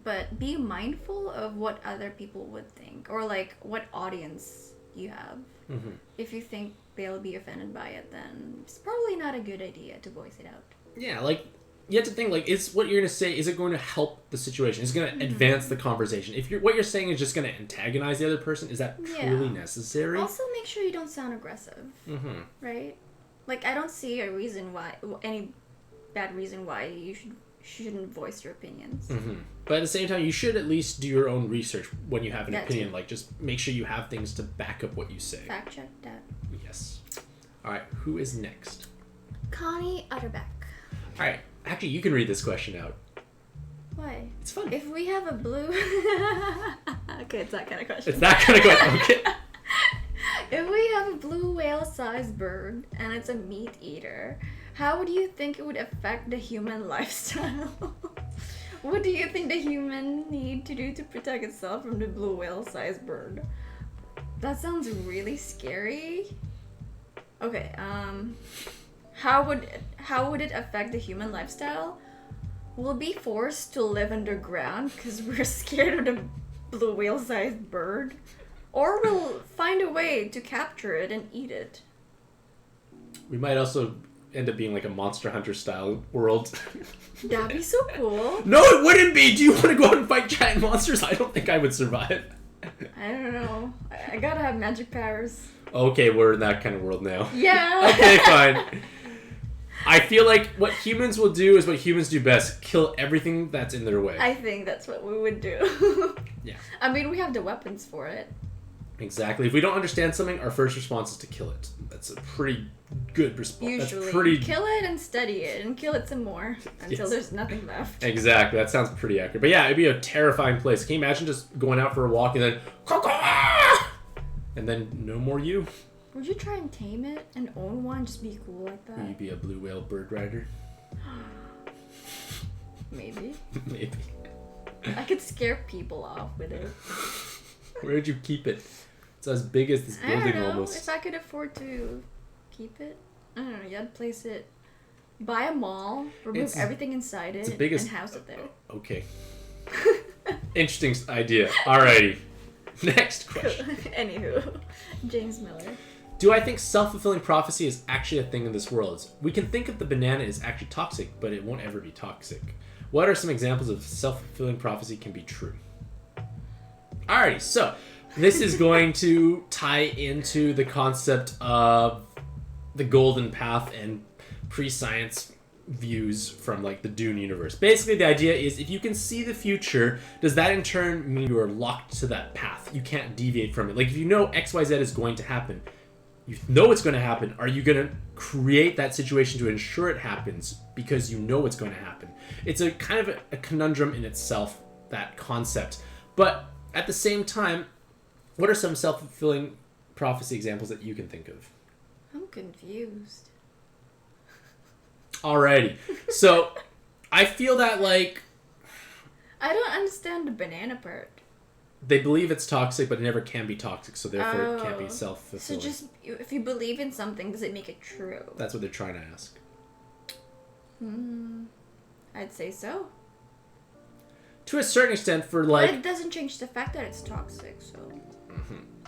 Speaker 2: But be mindful of what other people would think, or like what audience you have.
Speaker 1: Mm-hmm.
Speaker 2: If you think they'll be offended by it, then it's probably not a good idea to voice it out.
Speaker 1: Yeah, like, you have to think, like, is what you're going to say, is it going to help the situation? Is it going to advance the conversation? If what you're saying is just going to antagonize the other person, is that truly necessary?
Speaker 2: Also, make sure you don't sound aggressive.
Speaker 1: Mm-hmm.
Speaker 2: Right? Like, I don't see any bad reason why you shouldn't voice your opinions.
Speaker 1: Mm-hmm. But at the same time, you should at least do your own research when you have an opinion. Like, just make sure you have things to back up what you say.
Speaker 2: Fact check that.
Speaker 1: Yes. All right, who is next?
Speaker 2: Connie Utterback.
Speaker 1: All right, actually, you can read this question out.
Speaker 2: Why?
Speaker 1: It's fun.
Speaker 2: If we have a blue... Okay, it's that kind of question.
Speaker 1: It's that kind of question. Okay.
Speaker 2: If we have a blue whale-sized bird and it's a meat eater, how do you think it would affect the human lifestyle? What do you think the human need to do to protect itself from the blue whale-sized bird? That sounds really scary. Okay, how would it affect the human lifestyle? We'll be forced to live underground because we're scared of the blue whale-sized bird. Or we'll find a way to capture it and eat it.
Speaker 1: We might also end up being like a Monster Hunter style world.
Speaker 2: That'd be so cool.
Speaker 1: No, it wouldn't be! Do you want to go out and fight giant monsters? I don't think I would survive.
Speaker 2: I don't know. I gotta have magic powers.
Speaker 1: Okay, we're in that kind of world now.
Speaker 2: Yeah.
Speaker 1: Okay, fine. I feel like what humans will do is what humans do best. Kill everything that's in their way.
Speaker 2: I think that's what we would do.
Speaker 1: Yeah.
Speaker 2: I mean, we have the weapons for it.
Speaker 1: Exactly. If we don't understand something, our first response is to kill it. That's a pretty good response.
Speaker 2: Usually. Kill it and study it and kill it some more until there's nothing left.
Speaker 1: Exactly. That sounds pretty accurate. But yeah, it'd be a terrifying place. Can you imagine just going out for a walk and then... And then no more you?
Speaker 2: Would you try and tame it and own one? Just be cool like that?
Speaker 1: Will you be a blue whale bird rider?
Speaker 2: Maybe.
Speaker 1: Maybe.
Speaker 2: I could scare people off with it.
Speaker 1: Where'd you keep it? It's as big as this building
Speaker 2: I don't know.
Speaker 1: almost.
Speaker 2: If I could afford to keep it, I don't know. You gotta place it, buy a mall, remove everything inside it, and house it there.
Speaker 1: Okay. Interesting idea. Alrighty. Next question.
Speaker 2: Anywho, James Miller.
Speaker 1: Do I think self-fulfilling prophecy is actually a thing in this world? We can think of the banana as actually toxic, but it won't ever be toxic. What are some examples of self-fulfilling prophecy can be true? Alrighty, so this is going to tie into the concept of the golden path and pre-science views from like the Dune universe. Basically, the idea is if you can see the future, does that in turn mean you are locked to that path? You can't deviate from it. Like if you know XYZ is going to happen, you know it's going to happen. Are you going to create that situation to ensure it happens because you know it's going to happen? It's a kind of a conundrum in itself, that concept. But at the same time, what are some self-fulfilling prophecy examples that you can think of?
Speaker 2: I'm confused.
Speaker 1: Alrighty. So, I feel that, like...
Speaker 2: I don't understand the banana part.
Speaker 1: They believe it's toxic, but it never can be toxic, so therefore it can't be self-fulfilling.
Speaker 2: So just, if you believe in something, does it make it true?
Speaker 1: That's what they're trying to ask.
Speaker 2: I'd say so.
Speaker 1: To a certain extent, for like...
Speaker 2: But it doesn't change the fact that it's toxic, so...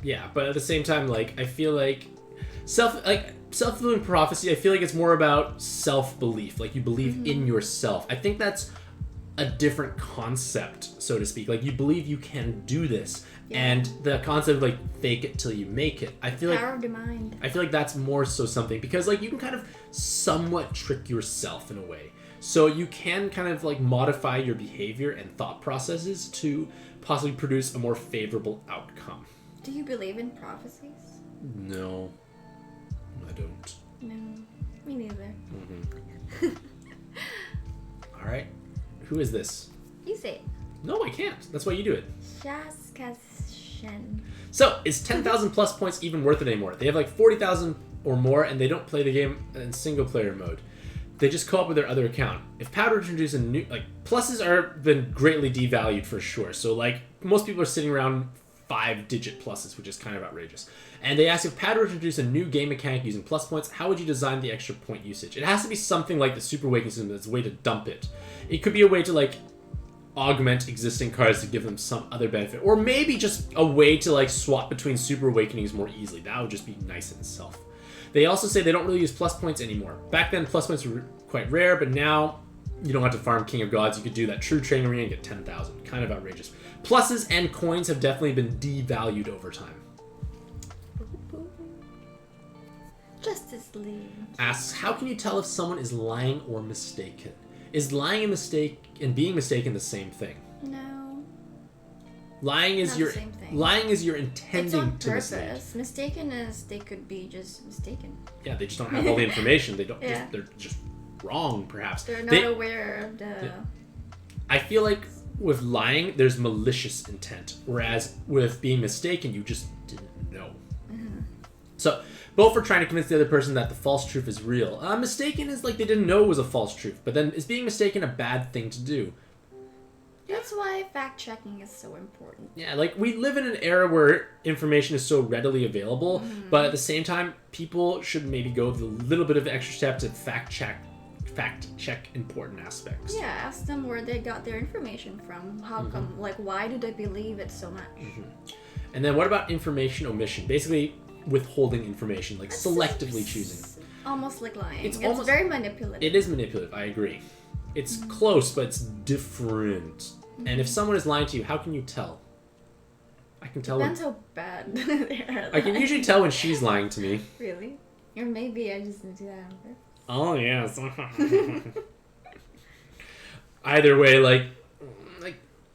Speaker 1: Yeah, but at the same time, like, I feel like... Self-fulfilling prophecy, I feel like it's more about self-belief. Like, you believe in yourself. I think that's a different concept, so to speak. Like, you believe you can do this. Yeah. And the concept of, like, fake it till you make it. I feel
Speaker 2: Power of the mind.
Speaker 1: I feel like that's more so something. Because, like, you can kind of somewhat trick yourself in a way. So you can kind of, like, modify your behavior and thought processes to possibly produce a more favorable outcome.
Speaker 2: Do you believe in prophecies?
Speaker 1: No. I don't.
Speaker 2: No, me neither.
Speaker 1: All right. Who is this?
Speaker 2: You say it.
Speaker 1: No, I can't. That's why you do it.
Speaker 2: Omission.
Speaker 1: So, is 10,000 plus points even worth it anymore? They have like 40,000 or more, and they don't play the game in single player mode. They just co-op with their other account. If Powder were to introduce a new... Like, pluses are been greatly devalued for sure. So, like, most people are sitting around 5-digit pluses, which is kind of outrageous. And they ask, if Powder were to introduce a new game mechanic using plus points, how would you design the extra point usage? It has to be something like the Super Awakening system that's a way to dump it. It could be a way to, like, augment existing cards to give them some other benefit. Or maybe just a way to, like, swap between Super Awakenings more easily. That would just be nice in itself. They also say they don't really use plus points anymore. Back then, plus points were quite rare, but now you don't have to farm King of Gods. You could do that True Training Arena and get 10,000. Kind of outrageous. Pluses and coins have definitely been devalued over time.
Speaker 2: Justice League
Speaker 1: Asks, how can you tell if someone is lying or mistaken? Is lying and being mistaken the same thing?
Speaker 2: No.
Speaker 1: Lying is
Speaker 2: Not
Speaker 1: your
Speaker 2: the same thing.
Speaker 1: lying is you're
Speaker 2: It's
Speaker 1: intending
Speaker 2: on
Speaker 1: to mislead.
Speaker 2: purpose. Mistaken is they could be just mistaken.
Speaker 1: Yeah, they just don't have all the information. They don't.
Speaker 2: Yeah.
Speaker 1: They're just wrong, perhaps.
Speaker 2: They're not aware of the...
Speaker 1: Yeah. I feel like with lying, there's malicious intent, whereas with being mistaken, you just didn't know.
Speaker 2: Mm-hmm.
Speaker 1: So, both are trying to convince the other person that the false truth is real. Mistaken is like they didn't know it was a false truth, but then is being mistaken a bad thing to do?
Speaker 2: That's why fact-checking is so important.
Speaker 1: Yeah, like we live in an era where information is so readily available, but at the same time, people should maybe go the little bit of the extra step to fact check important aspects.
Speaker 2: Yeah, ask them where they got their information from. How come, like, why do they believe it so much?
Speaker 1: And then what about information omission? Basically, withholding information, like
Speaker 2: That's
Speaker 1: selectively choosing.
Speaker 2: Almost like lying.
Speaker 1: It's
Speaker 2: It's
Speaker 1: almost-
Speaker 2: very manipulative.
Speaker 1: It is manipulative, I agree. It's close, but it's different. And if someone is lying to you, how can you tell? I can tell.
Speaker 2: Depends how bad they are.
Speaker 1: I can usually tell when she's lying to me.
Speaker 2: Really? Or maybe I just didn't do that on purpose.
Speaker 1: Oh, yes. Either way, like,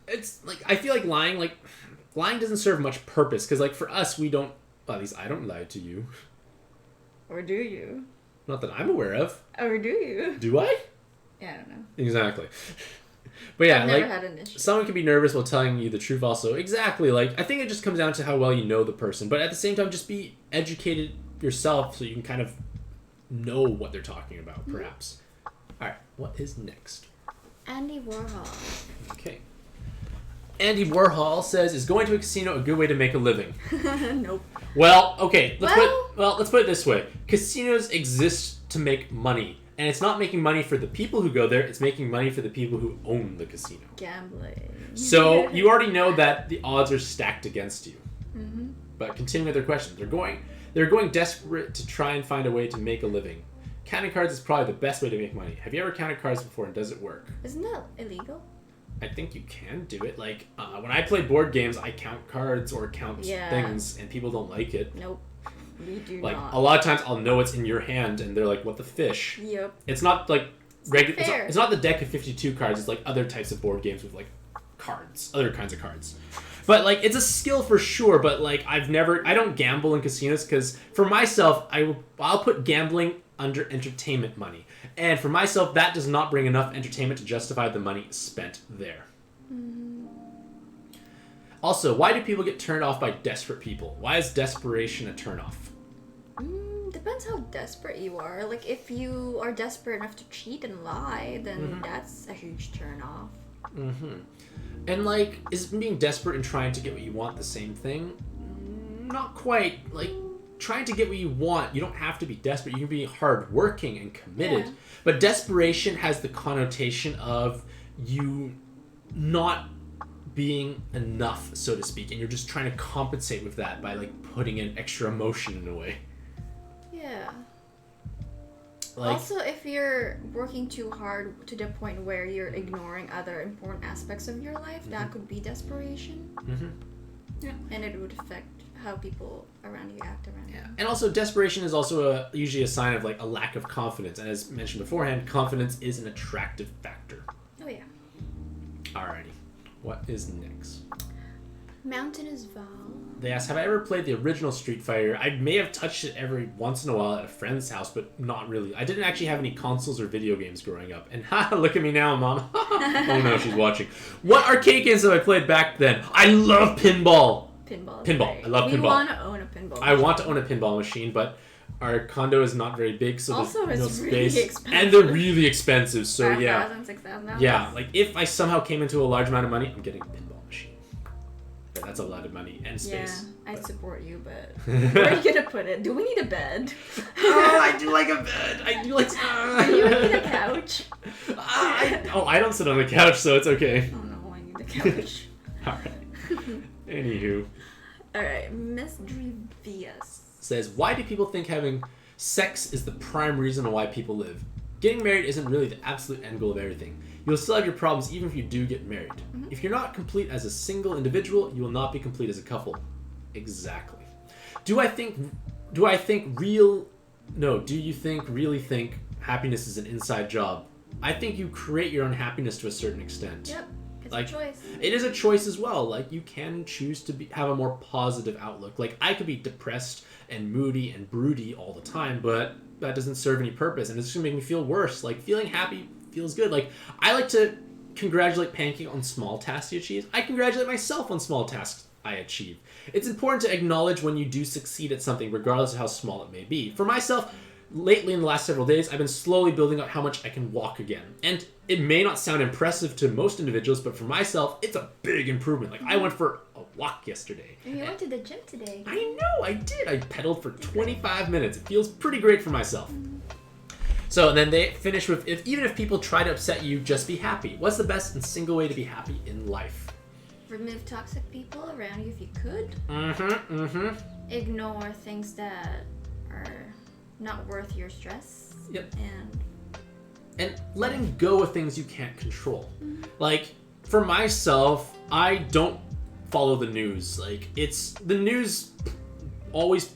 Speaker 1: it's, like, I feel like lying doesn't serve much purpose, because, like, for us, we don't, well, at least I don't lie to you.
Speaker 2: Or do you?
Speaker 1: Not that I'm aware of.
Speaker 2: Or do you?
Speaker 1: Do I?
Speaker 2: Yeah, I don't know.
Speaker 1: Exactly. But yeah,
Speaker 2: I've never
Speaker 1: like,
Speaker 2: had an issue.
Speaker 1: someone can be nervous while telling you the truth also. Exactly, like, I think it just comes down to how well you know the person, but at the same time, just be educated yourself so you can kind of know what they're talking about, perhaps. Alright, what is next?
Speaker 2: Andy Warhol.
Speaker 1: Okay. Andy Warhol says, is going to a casino a good way to make a living?
Speaker 2: Nope.
Speaker 1: Well, okay,
Speaker 2: Well-
Speaker 1: let's put it this way. Casinos exist to make money. And it's not making money for the people who go there, it's making money for the people who own the casino.
Speaker 2: Gambling.
Speaker 1: So, you already know that the odds are stacked against you.
Speaker 2: Mm-hmm.
Speaker 1: But continuing with their question, they're going desperate to try and find a way to make a living. Counting cards is probably the best way to make money. Have you ever counted cards before, and does it work?
Speaker 2: Isn't that illegal?
Speaker 1: I think you can do it. Like, when I play board games, I count cards or count things, and people don't like it.
Speaker 2: Nope. We do
Speaker 1: Like,
Speaker 2: not.
Speaker 1: a lot of times I'll know it's in your hand, and they're like, what the fish?
Speaker 2: Yep.
Speaker 1: It's not like regular.
Speaker 2: fair.
Speaker 1: It's not the deck of 52 cards. It's like other types of board games with like cards, other kinds of cards. But like it's a skill for sure. But like I don't gamble in casinos because for myself, I'll put gambling under entertainment money, and for myself that does not bring enough entertainment to justify the money spent there. Also, why do people get turned off by desperate people? Why is desperation a turnoff?
Speaker 2: Depends how desperate you are. Like, if you are desperate enough to cheat and lie, then that's a huge turn off.
Speaker 1: And like, is being desperate and trying to get what you want the same thing? Not quite. Like, trying to get what you want, you don't have to be desperate. You can be hardworking and committed.
Speaker 2: Yeah.
Speaker 1: But desperation has the connotation of you not being enough, so to speak, and you're just trying to compensate with that by like putting in extra emotion in a way.
Speaker 2: Yeah.
Speaker 1: Like,
Speaker 2: Also, if you're working too hard to the point where you're ignoring other important aspects of your life, that could be desperation.
Speaker 1: Yeah.
Speaker 2: And it would affect how people around you act around you.
Speaker 1: Yeah. And also, desperation is also usually a sign of like a lack of confidence. And as mentioned beforehand, confidence is an attractive factor.
Speaker 2: Oh, yeah.
Speaker 1: Alrighty. What is next?
Speaker 2: Mountainous Val.
Speaker 1: They asked, have I ever played the original Street Fighter? I may have touched it every once in a while at a friend's house, but not really. I didn't actually have any consoles or video games growing up. And look at me now, Mom. Oh no, she's watching. What arcade games have I played back then? I love pinball.
Speaker 2: pinball.
Speaker 1: Pinball. I love pinball.
Speaker 2: We want to own a pinball machine.
Speaker 1: I want to own a pinball machine, but our condo is not very big, so
Speaker 2: also,
Speaker 1: there's no
Speaker 2: it's
Speaker 1: space.
Speaker 2: really expensive.
Speaker 1: And they're really expensive, so yeah.
Speaker 2: $5,000, $6,000.
Speaker 1: Yeah, like if I somehow came into a large amount of money, I'm getting a pinball machine. But that's a lot of money and space.
Speaker 2: Yeah, I'd support you, but where are you gonna put it? Do we need a bed?
Speaker 1: Oh, I do like a bed. I do like.
Speaker 2: Do you need a couch?
Speaker 1: I don't sit on the couch, so it's okay.
Speaker 2: Oh no, I need a couch.
Speaker 1: All right. Anywho.
Speaker 2: All right, Miss Drevius
Speaker 1: Says, why do people think having sex is the prime reason why people live? Getting married isn't really the absolute end goal of everything. You'll still have your problems even if you do get married. Mm-hmm. If you're not complete as a single individual, you will not be complete as a couple. Exactly. Do you really think happiness is an inside job? I think you create your own happiness to a certain extent.
Speaker 2: Yep. It's
Speaker 1: like,
Speaker 2: a choice.
Speaker 1: It is a choice as well. Like, you can choose to have a more positive outlook. Like, I could be depressed and moody and broody all the time, but that doesn't serve any purpose, and it's just gonna make me feel worse. Like, feeling happy feels good. Like, I like to congratulate Pancake on small tasks he achieves. I congratulate myself on small tasks I achieve. It's important to acknowledge when you do succeed at something, regardless of how small it may be. For myself, lately in the last several days, I've been slowly building up how much I can walk again. And it may not sound impressive to most individuals, but for myself, it's a big improvement. Like, I went for a walk yesterday.
Speaker 2: And you went to the gym today.
Speaker 1: I know, I did. I pedaled for 25 minutes. It feels pretty great for myself. So, and then they finish with, even if people try to upset you, just be happy. What's the best and single way to be happy in life?
Speaker 2: Remove toxic people around you if you could. Ignore things that are not worth your stress.
Speaker 1: Yep.
Speaker 2: And
Speaker 1: letting go of things you can't control. Like, for myself, I don't follow the news. Like, it's the news always,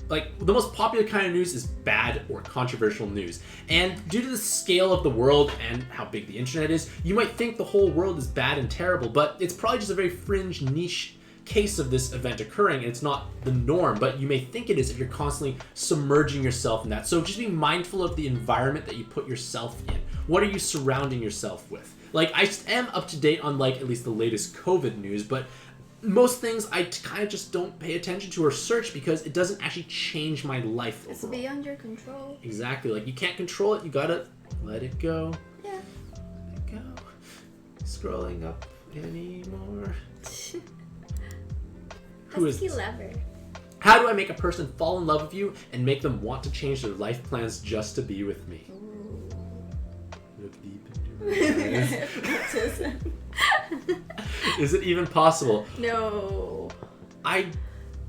Speaker 1: like, the most popular kind of news is bad or controversial news. And due to the scale of the world and how big the internet is, you might think the whole world is bad and terrible, but it's probably just a very fringe niche case of this event occurring, and it's not the norm, but you may think it is if you're constantly submerging yourself in that. So just be mindful of the environment that you put yourself in. What are you surrounding yourself with? Like, I am up to date on, like, at least the latest COVID news, but most things I kind of just don't pay attention to or search because it doesn't actually change my life overall.
Speaker 2: It's beyond your control.
Speaker 1: Exactly. Like, you can't control it. You gotta let it go.
Speaker 2: Yeah.
Speaker 1: Let it go. Scrolling up anymore. Who is this?
Speaker 2: Lever.
Speaker 1: How do I make a person fall in love with you and make them want to change their life plans just to be with me?
Speaker 2: Ooh.
Speaker 1: Look deep into my eyes. Is it even possible?
Speaker 2: No.
Speaker 1: I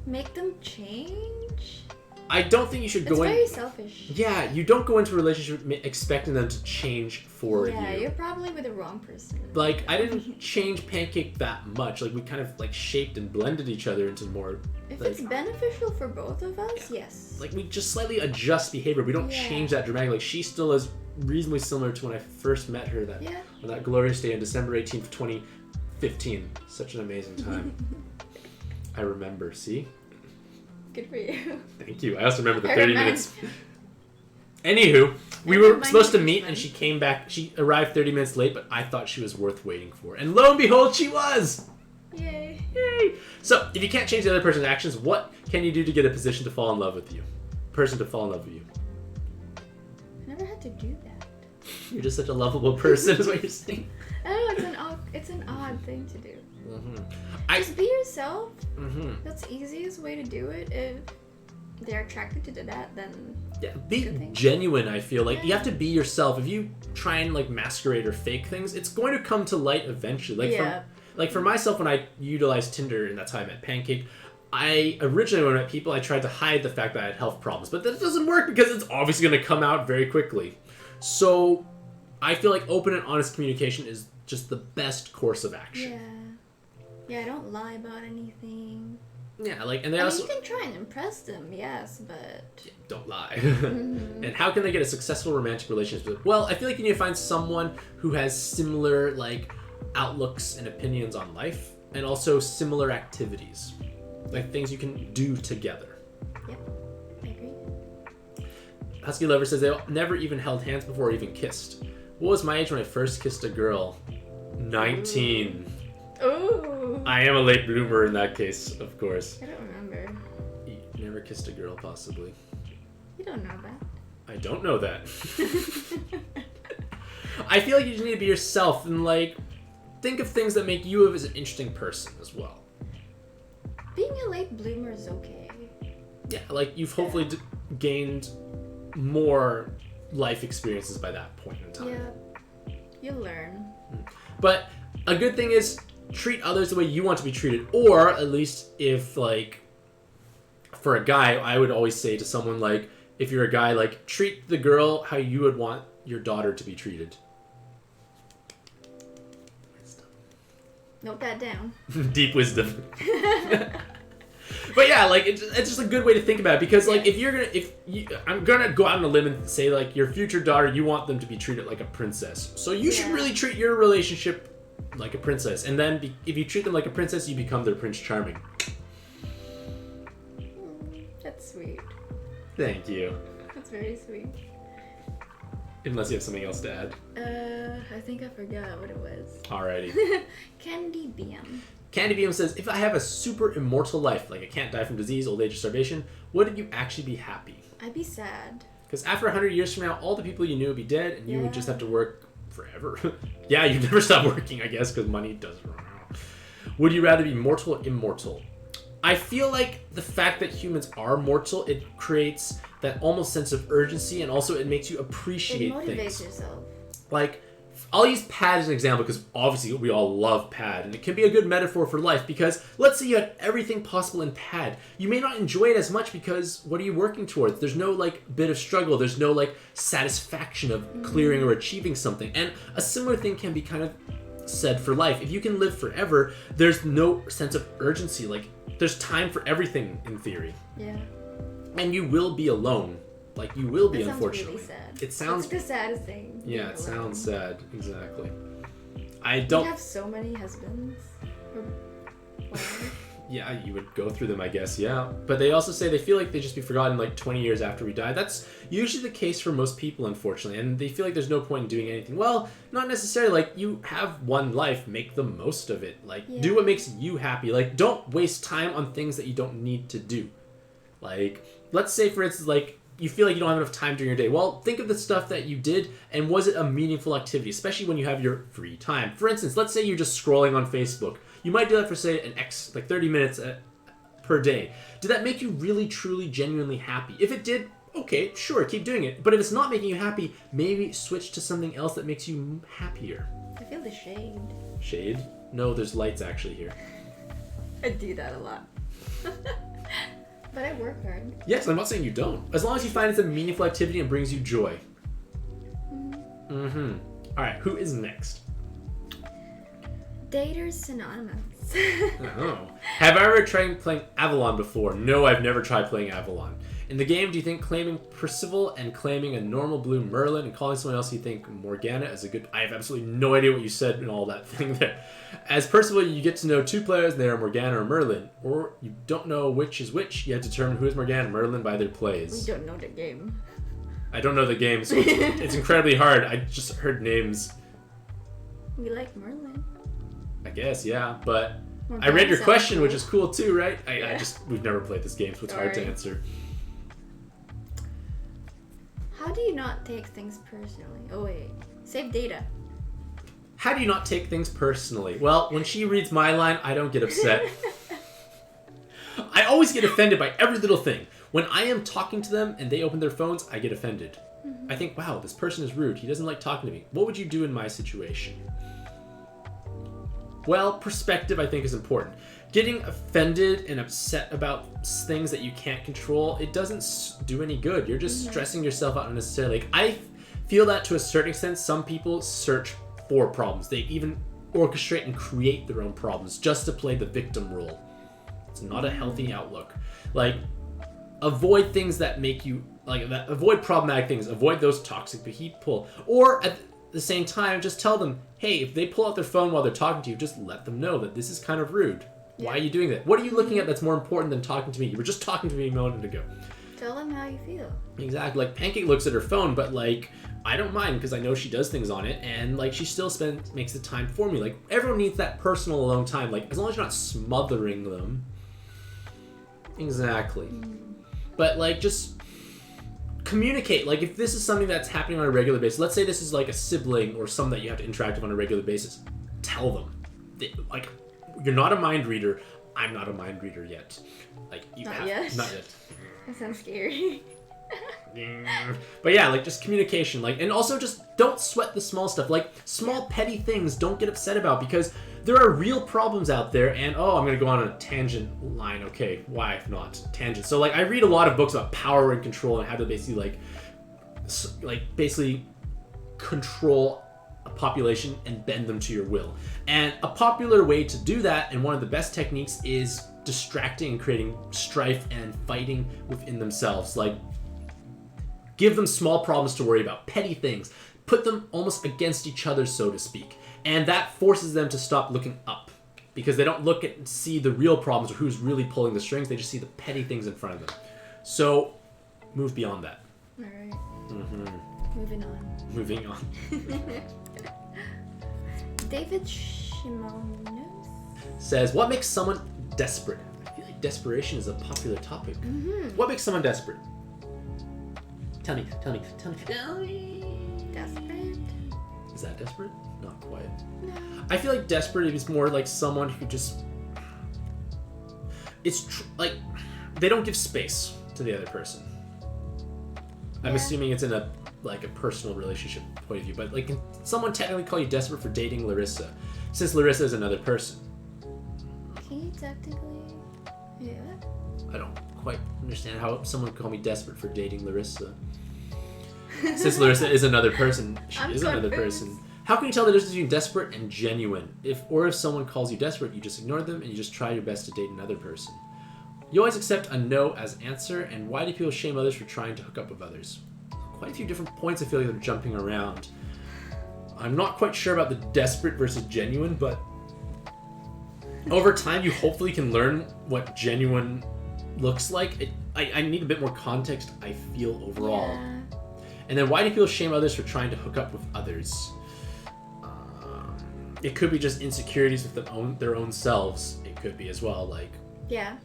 Speaker 2: make them change?
Speaker 1: I don't think you should go in.
Speaker 2: It's very selfish.
Speaker 1: Yeah, you don't go into a relationship expecting them to change for you.
Speaker 2: Yeah, you're probably with the wrong person.
Speaker 1: Like, I didn't change Pancake that much. Like, we kind of, like, shaped and blended each other into more...
Speaker 2: If
Speaker 1: like,
Speaker 2: it's beneficial for both of us, yes.
Speaker 1: Like, we just slightly adjust behavior. We don't change that dramatically. Like, she still is reasonably similar to when I first met her on that glorious day on December 18th, 2015. Such an amazing time. I remember, see?
Speaker 2: Good for you.
Speaker 1: Thank you. I also remember the 30 minutes. Anywho, we were supposed to meet and she came back. She arrived 30 minutes late, but I thought she was worth waiting for. And lo and behold, she was!
Speaker 2: Yay.
Speaker 1: Yay! So, if you can't change the other person's actions, what can you do to get a position to fall in love with you? Person to fall in love with you.
Speaker 2: I never had to do that.
Speaker 1: You're just such a lovable person, is what you're saying.
Speaker 2: I don't know, it's an odd thing to do. Just be yourself. That's the easiest way to do it. If they're attracted to that, then
Speaker 1: be genuine. I feel like you have to be yourself. If you try and like masquerade or fake things, it's going to come to light eventually. Like for myself, when I utilized Tinder, and that's how I met Pancake, I originally when I met people, I tried to hide the fact that I had health problems, but that doesn't work because it's obviously going to come out very quickly. So I feel like open and honest communication is just the best course of action.
Speaker 2: Yeah, don't lie about anything.
Speaker 1: Yeah, like, and they also...
Speaker 2: you can try and impress them, yes, but...
Speaker 1: Yeah, don't lie. And how can they get a successful romantic relationship? Well, I feel like you need to find someone who has similar, like, outlooks and opinions on life, and also similar activities. Like, things you can do together.
Speaker 2: Yep, I agree.
Speaker 1: Husky Lover says they never even held hands before or even kissed. What was my age when I first kissed a girl? 19.
Speaker 2: Ooh. No.
Speaker 1: I am a late bloomer in that case, of course.
Speaker 2: I don't remember.
Speaker 1: You never kissed a girl, possibly.
Speaker 2: You don't know that.
Speaker 1: I don't know that. I feel like you just need to be yourself and, like, think of things that make you as an interesting person as well.
Speaker 2: Being a late bloomer is okay.
Speaker 1: Yeah, like, you've hopefully gained more life experiences by that point in time.
Speaker 2: Yeah. You learn.
Speaker 1: But a good thing is treat others the way you want to be treated. Or, at least if, like, for a guy, I would always say to someone, like, if you're a guy, like, treat the girl how you would want your daughter to be treated.
Speaker 2: Note that down.
Speaker 1: Deep wisdom. But yeah, like, it's just a good way to think about it, because, like, I'm gonna go out on a limb and say, like, your future daughter, you want them to be treated like a princess. So you should really treat your relationship like a princess, and then if you treat them like a princess, you become their Prince Charming.
Speaker 2: That's sweet.
Speaker 1: Thank you.
Speaker 2: That's very sweet.
Speaker 1: Unless you have something else to add.
Speaker 2: I think I forgot what it was.
Speaker 1: Alrighty.
Speaker 2: Candy Beam.
Speaker 1: Candy Beam says, if I have a super immortal life, like I can't die from disease, old age, or starvation, wouldn't you actually be happy?
Speaker 2: I'd be sad.
Speaker 1: Because after 100 years from now, all the people you knew would be dead, and you would just have to work forever. Yeah, you'd never stop working, I guess, because money doesn't run out. Would you rather be mortal or immortal? I feel like the fact that humans are mortal, it creates that almost sense of urgency, and also it makes you appreciate things.
Speaker 2: It motivates yourself.
Speaker 1: Like, I'll use pad as an example because obviously we all love pad, and it can be a good metaphor for life, because let's say you had everything possible in pad. You may not enjoy it as much because what are you working towards? There's no, like, bit of struggle. There's no, like, satisfaction of clearing or achieving something. And a similar thing can be kind of said for life. If you can live forever, there's no sense of urgency. Like, there's time for everything in theory.
Speaker 2: Yeah.
Speaker 1: And you will be alone. Like, you will be,
Speaker 2: that
Speaker 1: unfortunately.
Speaker 2: Really sad.
Speaker 1: It sounds...
Speaker 2: It's the saddest thing.
Speaker 1: Yeah, it sounds sad. Exactly. I
Speaker 2: don't...
Speaker 1: don't...
Speaker 2: You have so many husbands.
Speaker 1: Yeah, you would go through them, I guess, yeah. But they also say they feel like they'd just be forgotten, like, 20 years after we die. That's usually the case for most people, unfortunately. And they feel like there's no point in doing anything. Well, not necessarily. Like, you have one life. Make the most of it. Like, do what makes you happy. Like, don't waste time on things that you don't need to do. Like, let's say, for instance, like, you feel like you don't have enough time during your day. Well, think of the stuff that you did, and was it a meaningful activity, especially when you have your free time. For instance, let's say you're just scrolling on Facebook. You might do that for, say, like 30 minutes per day. Did that make you really, truly, genuinely happy? If it did, okay, sure, keep doing it. But if it's not making you happy, maybe switch to something else that makes you happier.
Speaker 2: I feel the shade.
Speaker 1: Shade? No, there's lights actually here.
Speaker 2: I do that a lot. But I work hard. Yes,
Speaker 1: I'm not saying you don't. As long as you find it's a meaningful activity and brings you joy. Mm-hmm. All right, who is next?
Speaker 2: Daters Synonymous.
Speaker 1: Oh. Have I ever tried playing Avalon before? No, I've never tried playing Avalon. In the game, do you think claiming Percival and claiming a normal blue Merlin and calling someone else you think Morgana is a good... I have absolutely no idea what you said and all that thing there. As Percival, you get to know two players, and they are Morgana or Merlin. Or you don't know which is which. You have to determine who is Morgana and Merlin by their plays.
Speaker 2: We don't know the game.
Speaker 1: I don't know the game, so it's incredibly hard. I just heard names.
Speaker 2: We like Merlin.
Speaker 1: I guess, yeah, but...
Speaker 2: Morgana
Speaker 1: I read your question,
Speaker 2: cool.
Speaker 1: Which is cool too, right? We've never played this game, so it's hard to answer.
Speaker 2: How do you not take things personally? Oh wait, save data.
Speaker 1: How do you not take things personally? Well, when she reads my line, I don't get upset. I always get offended by every little thing. When I am talking to them and they open their phones, I get offended. I think, wow, this person is rude. He doesn't like talking to me. What would you do in my situation? Well, perspective, I think, is important. Getting offended and upset about things that you can't control, it doesn't do any good. You're just stressing yourself out unnecessarily. Like, I feel that to a certain extent, some people search for problems. They even orchestrate and create their own problems just to play the victim role. It's not a healthy outlook. Like, avoid things that make you, avoid problematic things. Avoid those toxic people. Or at the same time, just tell them, hey, if they pull out their phone while they're talking to you, just let them know that this is kind of rude. Why are you doing that? What are you looking at that's more important than talking to me? You were just talking to me a moment ago.
Speaker 2: Tell them how you feel.
Speaker 1: Exactly. Like, Pancake looks at her phone, but, like, I don't mind because I know she does things on it, and, like, she still makes the time for me. Like, everyone needs that personal alone time. Like, as long as you're not smothering them. Exactly. But, like, just communicate. Like, if this is something that's happening on a regular basis, let's say this is, like, a sibling or someone that you have to interact with on a regular basis, tell them. Like, you're not a mind reader. I'm not a mind reader yet. Like,
Speaker 2: Not yet.
Speaker 1: Not yet.
Speaker 2: That sounds scary.
Speaker 1: But yeah, like, just communication, like, and also just don't sweat the small stuff. Like, small petty things, don't get upset about, because there are real problems out there. And I'm gonna go on a tangent line. Okay, why not tangent? So, like, I read a lot of books about power and control and how to basically basically control a population and bend them to your will. And a popular way to do that, and one of the best techniques, is distracting and creating strife and fighting within themselves. Like, give them small problems to worry about, petty things. Put them almost against each other, so to speak. And that forces them to stop looking up, because they don't look at and see the real problems or who's really pulling the strings. They just see the petty things in front of them. So, move beyond that.
Speaker 2: All right.
Speaker 1: Mm-hmm. Moving on.
Speaker 2: David Shimonos
Speaker 1: says, what makes someone desperate? I feel like desperation is a popular topic.
Speaker 2: Mm-hmm.
Speaker 1: What makes someone desperate? Tell me.
Speaker 2: Desperate?
Speaker 1: Is that desperate? Not quite.
Speaker 2: No.
Speaker 1: I feel like desperate is more like someone who just... like, they don't give space to the other person. I'm assuming it's in a personal relationship point of view, but, like, can someone technically call you desperate for dating Larissa, since Larissa is another person?
Speaker 2: Can you technically... Yeah.
Speaker 1: I don't quite understand how someone could call me desperate for dating Larissa. Since Larissa is another person, she is another person. How can you tell the difference between desperate and genuine? If someone calls you desperate, you just ignore them and you just try your best to date another person. You always accept a no as answer, and why do people shame others for trying to hook up with others? Quite a few different points I feel like they're jumping around. I'm not quite sure about the desperate versus genuine, but over time you hopefully can learn what genuine looks like. I need a bit more context, I feel, overall.
Speaker 2: Yeah.
Speaker 1: And then why do people shame others for trying to hook up with others? It could be just insecurities with their own selves. It could be as well, like...
Speaker 2: Yeah.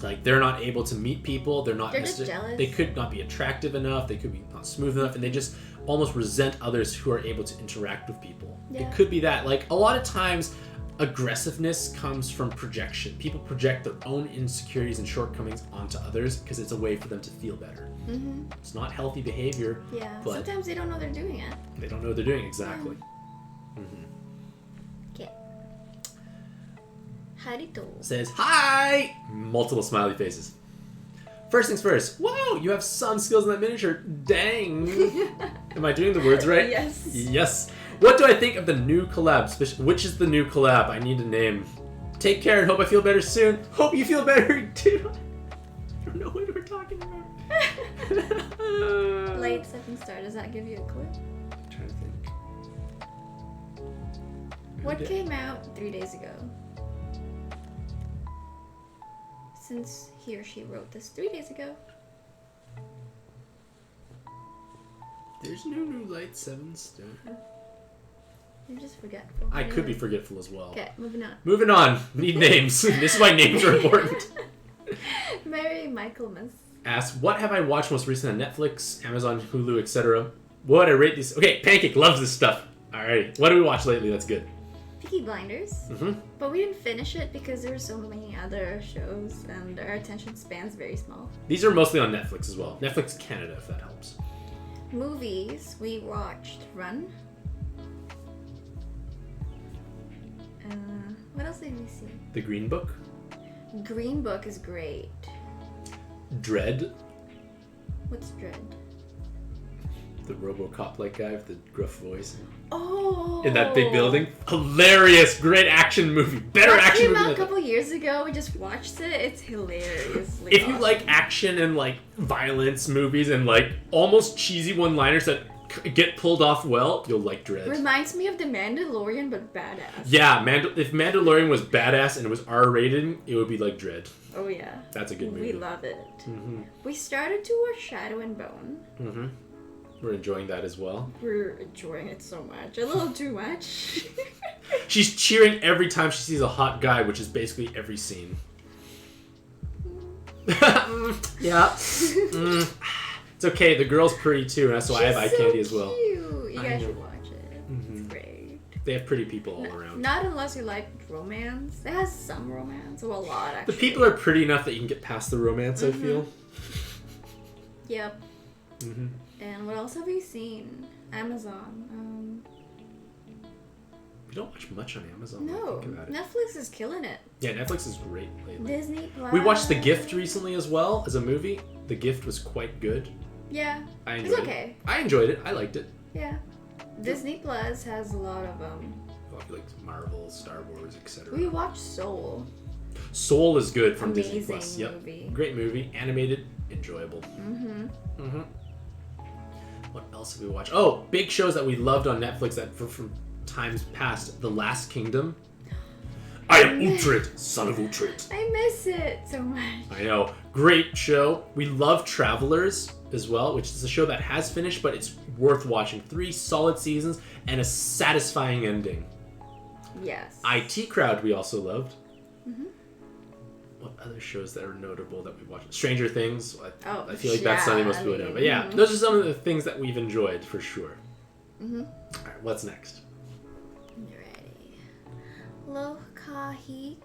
Speaker 1: Like, they're not able to meet people. They're
Speaker 2: just jealous.
Speaker 1: They could not be attractive enough. They could be not smooth enough. And they just almost resent others who are able to interact with people.
Speaker 2: Yeah.
Speaker 1: It could be that. Like, a lot of times, aggressiveness comes from projection. People project their own insecurities and shortcomings onto others because it's a way for them to feel better.
Speaker 2: Mm-hmm.
Speaker 1: It's not healthy behavior.
Speaker 2: Yeah.
Speaker 1: But
Speaker 2: sometimes they don't know they're doing it.
Speaker 1: They don't know what they're doing, exactly.
Speaker 2: Mm-hmm. Okay. Harito
Speaker 1: Says, hi! Multiple smiley faces. First things first. Whoa, you have some skills in that miniature. Dang. Am I doing the words right?
Speaker 2: Yes.
Speaker 1: Yes. What do I think of the new collab? Which is the new collab? I need a name. Take care and hope I feel better soon. Hope you feel better too. I don't know what we're talking about.
Speaker 2: Late second star. Does that give you a clue?
Speaker 1: I'm trying to think.
Speaker 2: What came out 3 days ago? Since he or she wrote this 3 days ago.
Speaker 1: There's no new Light 7 star.
Speaker 2: You're just forgetful.
Speaker 1: I could be forgetful as well.
Speaker 2: Okay, moving on.
Speaker 1: Moving on. Need names. This is why names are important.
Speaker 2: Mary Michaelmas
Speaker 1: Asks, what have I watched most recently on Netflix, Amazon, Hulu, etc.? What would I rate these? Okay, Pancake loves this stuff. Alrighty. What do we watch lately? That's good.
Speaker 2: Peaky Blinders.
Speaker 1: Mm-hmm.
Speaker 2: But we didn't finish it because there were so many other shows and our attention span's very small.
Speaker 1: These are mostly on Netflix as well. Netflix Canada, if that helps.
Speaker 2: Movies, we watched Run. What else did we see?
Speaker 1: The Green Book.
Speaker 2: Green Book is great.
Speaker 1: Dread.
Speaker 2: What's Dread?
Speaker 1: The RoboCop-like guy with the gruff voice.
Speaker 2: Oh!
Speaker 1: In that big building. Hilarious. Great action movie. Better
Speaker 2: that
Speaker 1: action
Speaker 2: came
Speaker 1: movie.
Speaker 2: out a couple years ago. We just watched it. It's hilariously
Speaker 1: If you like action and like violence movies and like almost cheesy one-liners that get pulled off well, you'll like Dread.
Speaker 2: Reminds me of The Mandalorian, but badass.
Speaker 1: Yeah, if Mandalorian was badass and it was R-rated, it would be like Dread.
Speaker 2: Oh yeah.
Speaker 1: That's a good movie.
Speaker 2: We love it.
Speaker 1: Mm-hmm.
Speaker 2: We started to watch Shadow and Bone.
Speaker 1: Mm-hmm. We're enjoying that as well.
Speaker 2: We're enjoying it so much. A little too much.
Speaker 1: She's cheering every time she sees a hot guy, which is basically every scene. Yeah. It's okay. The girl's pretty too, and that's why I have eye candy as well.
Speaker 2: Cute. You guys should watch it.
Speaker 1: Mm-hmm.
Speaker 2: It's great.
Speaker 1: They have pretty people all around.
Speaker 2: Not unless you like romance. It has some romance. Well, a lot, actually.
Speaker 1: The people are pretty enough that you can get past the romance, I feel.
Speaker 2: Yep.
Speaker 1: Mm-hmm.
Speaker 2: And what else have you seen? Amazon.
Speaker 1: We don't watch much on Amazon.
Speaker 2: No.
Speaker 1: Think about it.
Speaker 2: Netflix is killing it.
Speaker 1: Yeah, Netflix is great lately.
Speaker 2: Disney Plus.
Speaker 1: We watched The Gift recently as well as a movie. The Gift was quite good.
Speaker 2: Yeah.
Speaker 1: I enjoyed
Speaker 2: It's okay.
Speaker 1: I enjoyed it. I liked it.
Speaker 2: Yeah. Disney Plus has a lot of
Speaker 1: Like Marvel, Star Wars, etc.
Speaker 2: We watched Soul.
Speaker 1: Soul is good from
Speaker 2: Amazing
Speaker 1: Disney Plus. Yep.
Speaker 2: movie.
Speaker 1: Great movie, animated, enjoyable.
Speaker 2: Mm-hmm.
Speaker 1: Mm-hmm. What else have we watched? Oh, big shows that we loved on Netflix that from times past. The Last Kingdom. I am Uhtred, son of Uhtred.
Speaker 2: I miss it so much.
Speaker 1: I know. Great show. We love Travelers as well, which is a show that has finished, but it's worth watching. 3 solid seasons and a satisfying ending.
Speaker 2: Yes.
Speaker 1: IT Crowd we also loved.
Speaker 2: Mm-hmm.
Speaker 1: What other shows that are notable that we watched? Stranger Things. I feel like
Speaker 2: yeah,
Speaker 1: that's something most people know. But yeah, those are some of the things that we've enjoyed for sure.
Speaker 2: Mm-hmm.
Speaker 1: All right, what's next?
Speaker 2: Ready. Lokahika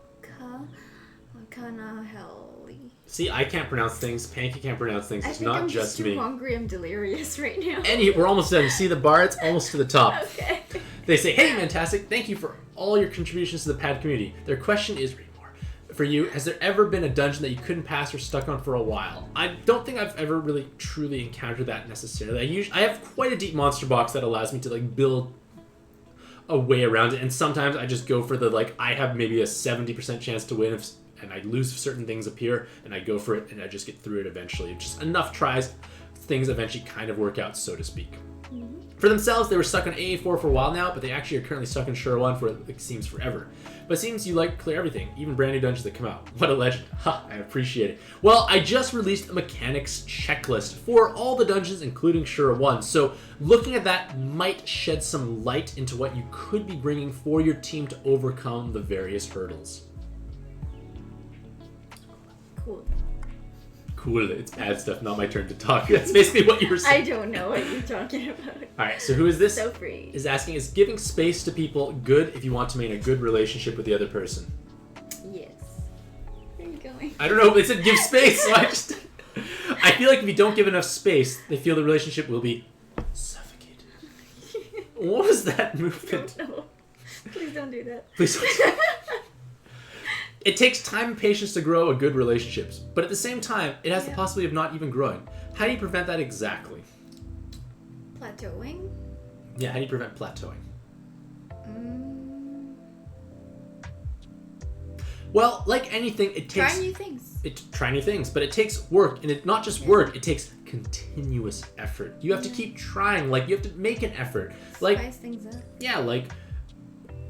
Speaker 2: Kanaheli.
Speaker 1: See, I can't pronounce things. Panky can't pronounce things. It's not
Speaker 2: I'm
Speaker 1: just
Speaker 2: too
Speaker 1: me.
Speaker 2: hungry. I'm delirious right now.
Speaker 1: We're almost done. You see the bar? It's almost to the top.
Speaker 2: Okay.
Speaker 1: They say, "Hey, Fantastic! Thank you for all your contributions to the pad community." Their question is, read more. For you, has there ever been a dungeon that you couldn't pass or stuck on for a while? I don't think I've ever really truly encountered that necessarily. I have quite a deep monster box that allows me to build a way around it, and sometimes I just go for the I have maybe a 70% chance to win and I lose if certain things appear, and I go for it and I just get through it eventually. Just enough tries, things eventually kind of work out, so to speak. Mm-hmm. For themselves, they were stuck on AA4 for a while now, but they actually are currently stuck in Shura 1 for it seems forever. But it seems you clear everything, even brand new dungeons that come out. What a legend. Ha, I appreciate it. Well, I just released a mechanics checklist for all the dungeons, including Shura 1. So looking at that might shed some light into what you could be bringing for your team to overcome the various hurdles. Cool. It's bad stuff, not my turn to talk. That's basically what you were saying.
Speaker 2: I don't know what you're talking about.
Speaker 1: Alright, so who is this?
Speaker 2: So free.
Speaker 1: Is asking, is giving space to people good if you want to maintain a good relationship with the other person?
Speaker 2: Yes. Where are you going?
Speaker 1: I don't know, they said give space, so I feel like if you don't give enough space, they feel the relationship will be suffocated. What was that movement?
Speaker 2: I don't know. Please don't do that.
Speaker 1: Please don't. It takes time and patience to grow a good relationship, but at the same time, it has the possibility of not even growing. How do you prevent that exactly?
Speaker 2: Plateauing?
Speaker 1: Yeah, how do you prevent plateauing? Well, like anything, it takes...
Speaker 2: Try new things.
Speaker 1: Try new things, but it takes work, and not just work, it takes continuous effort. You have to keep trying, you have to make an effort.
Speaker 2: Spice things up.
Speaker 1: Yeah,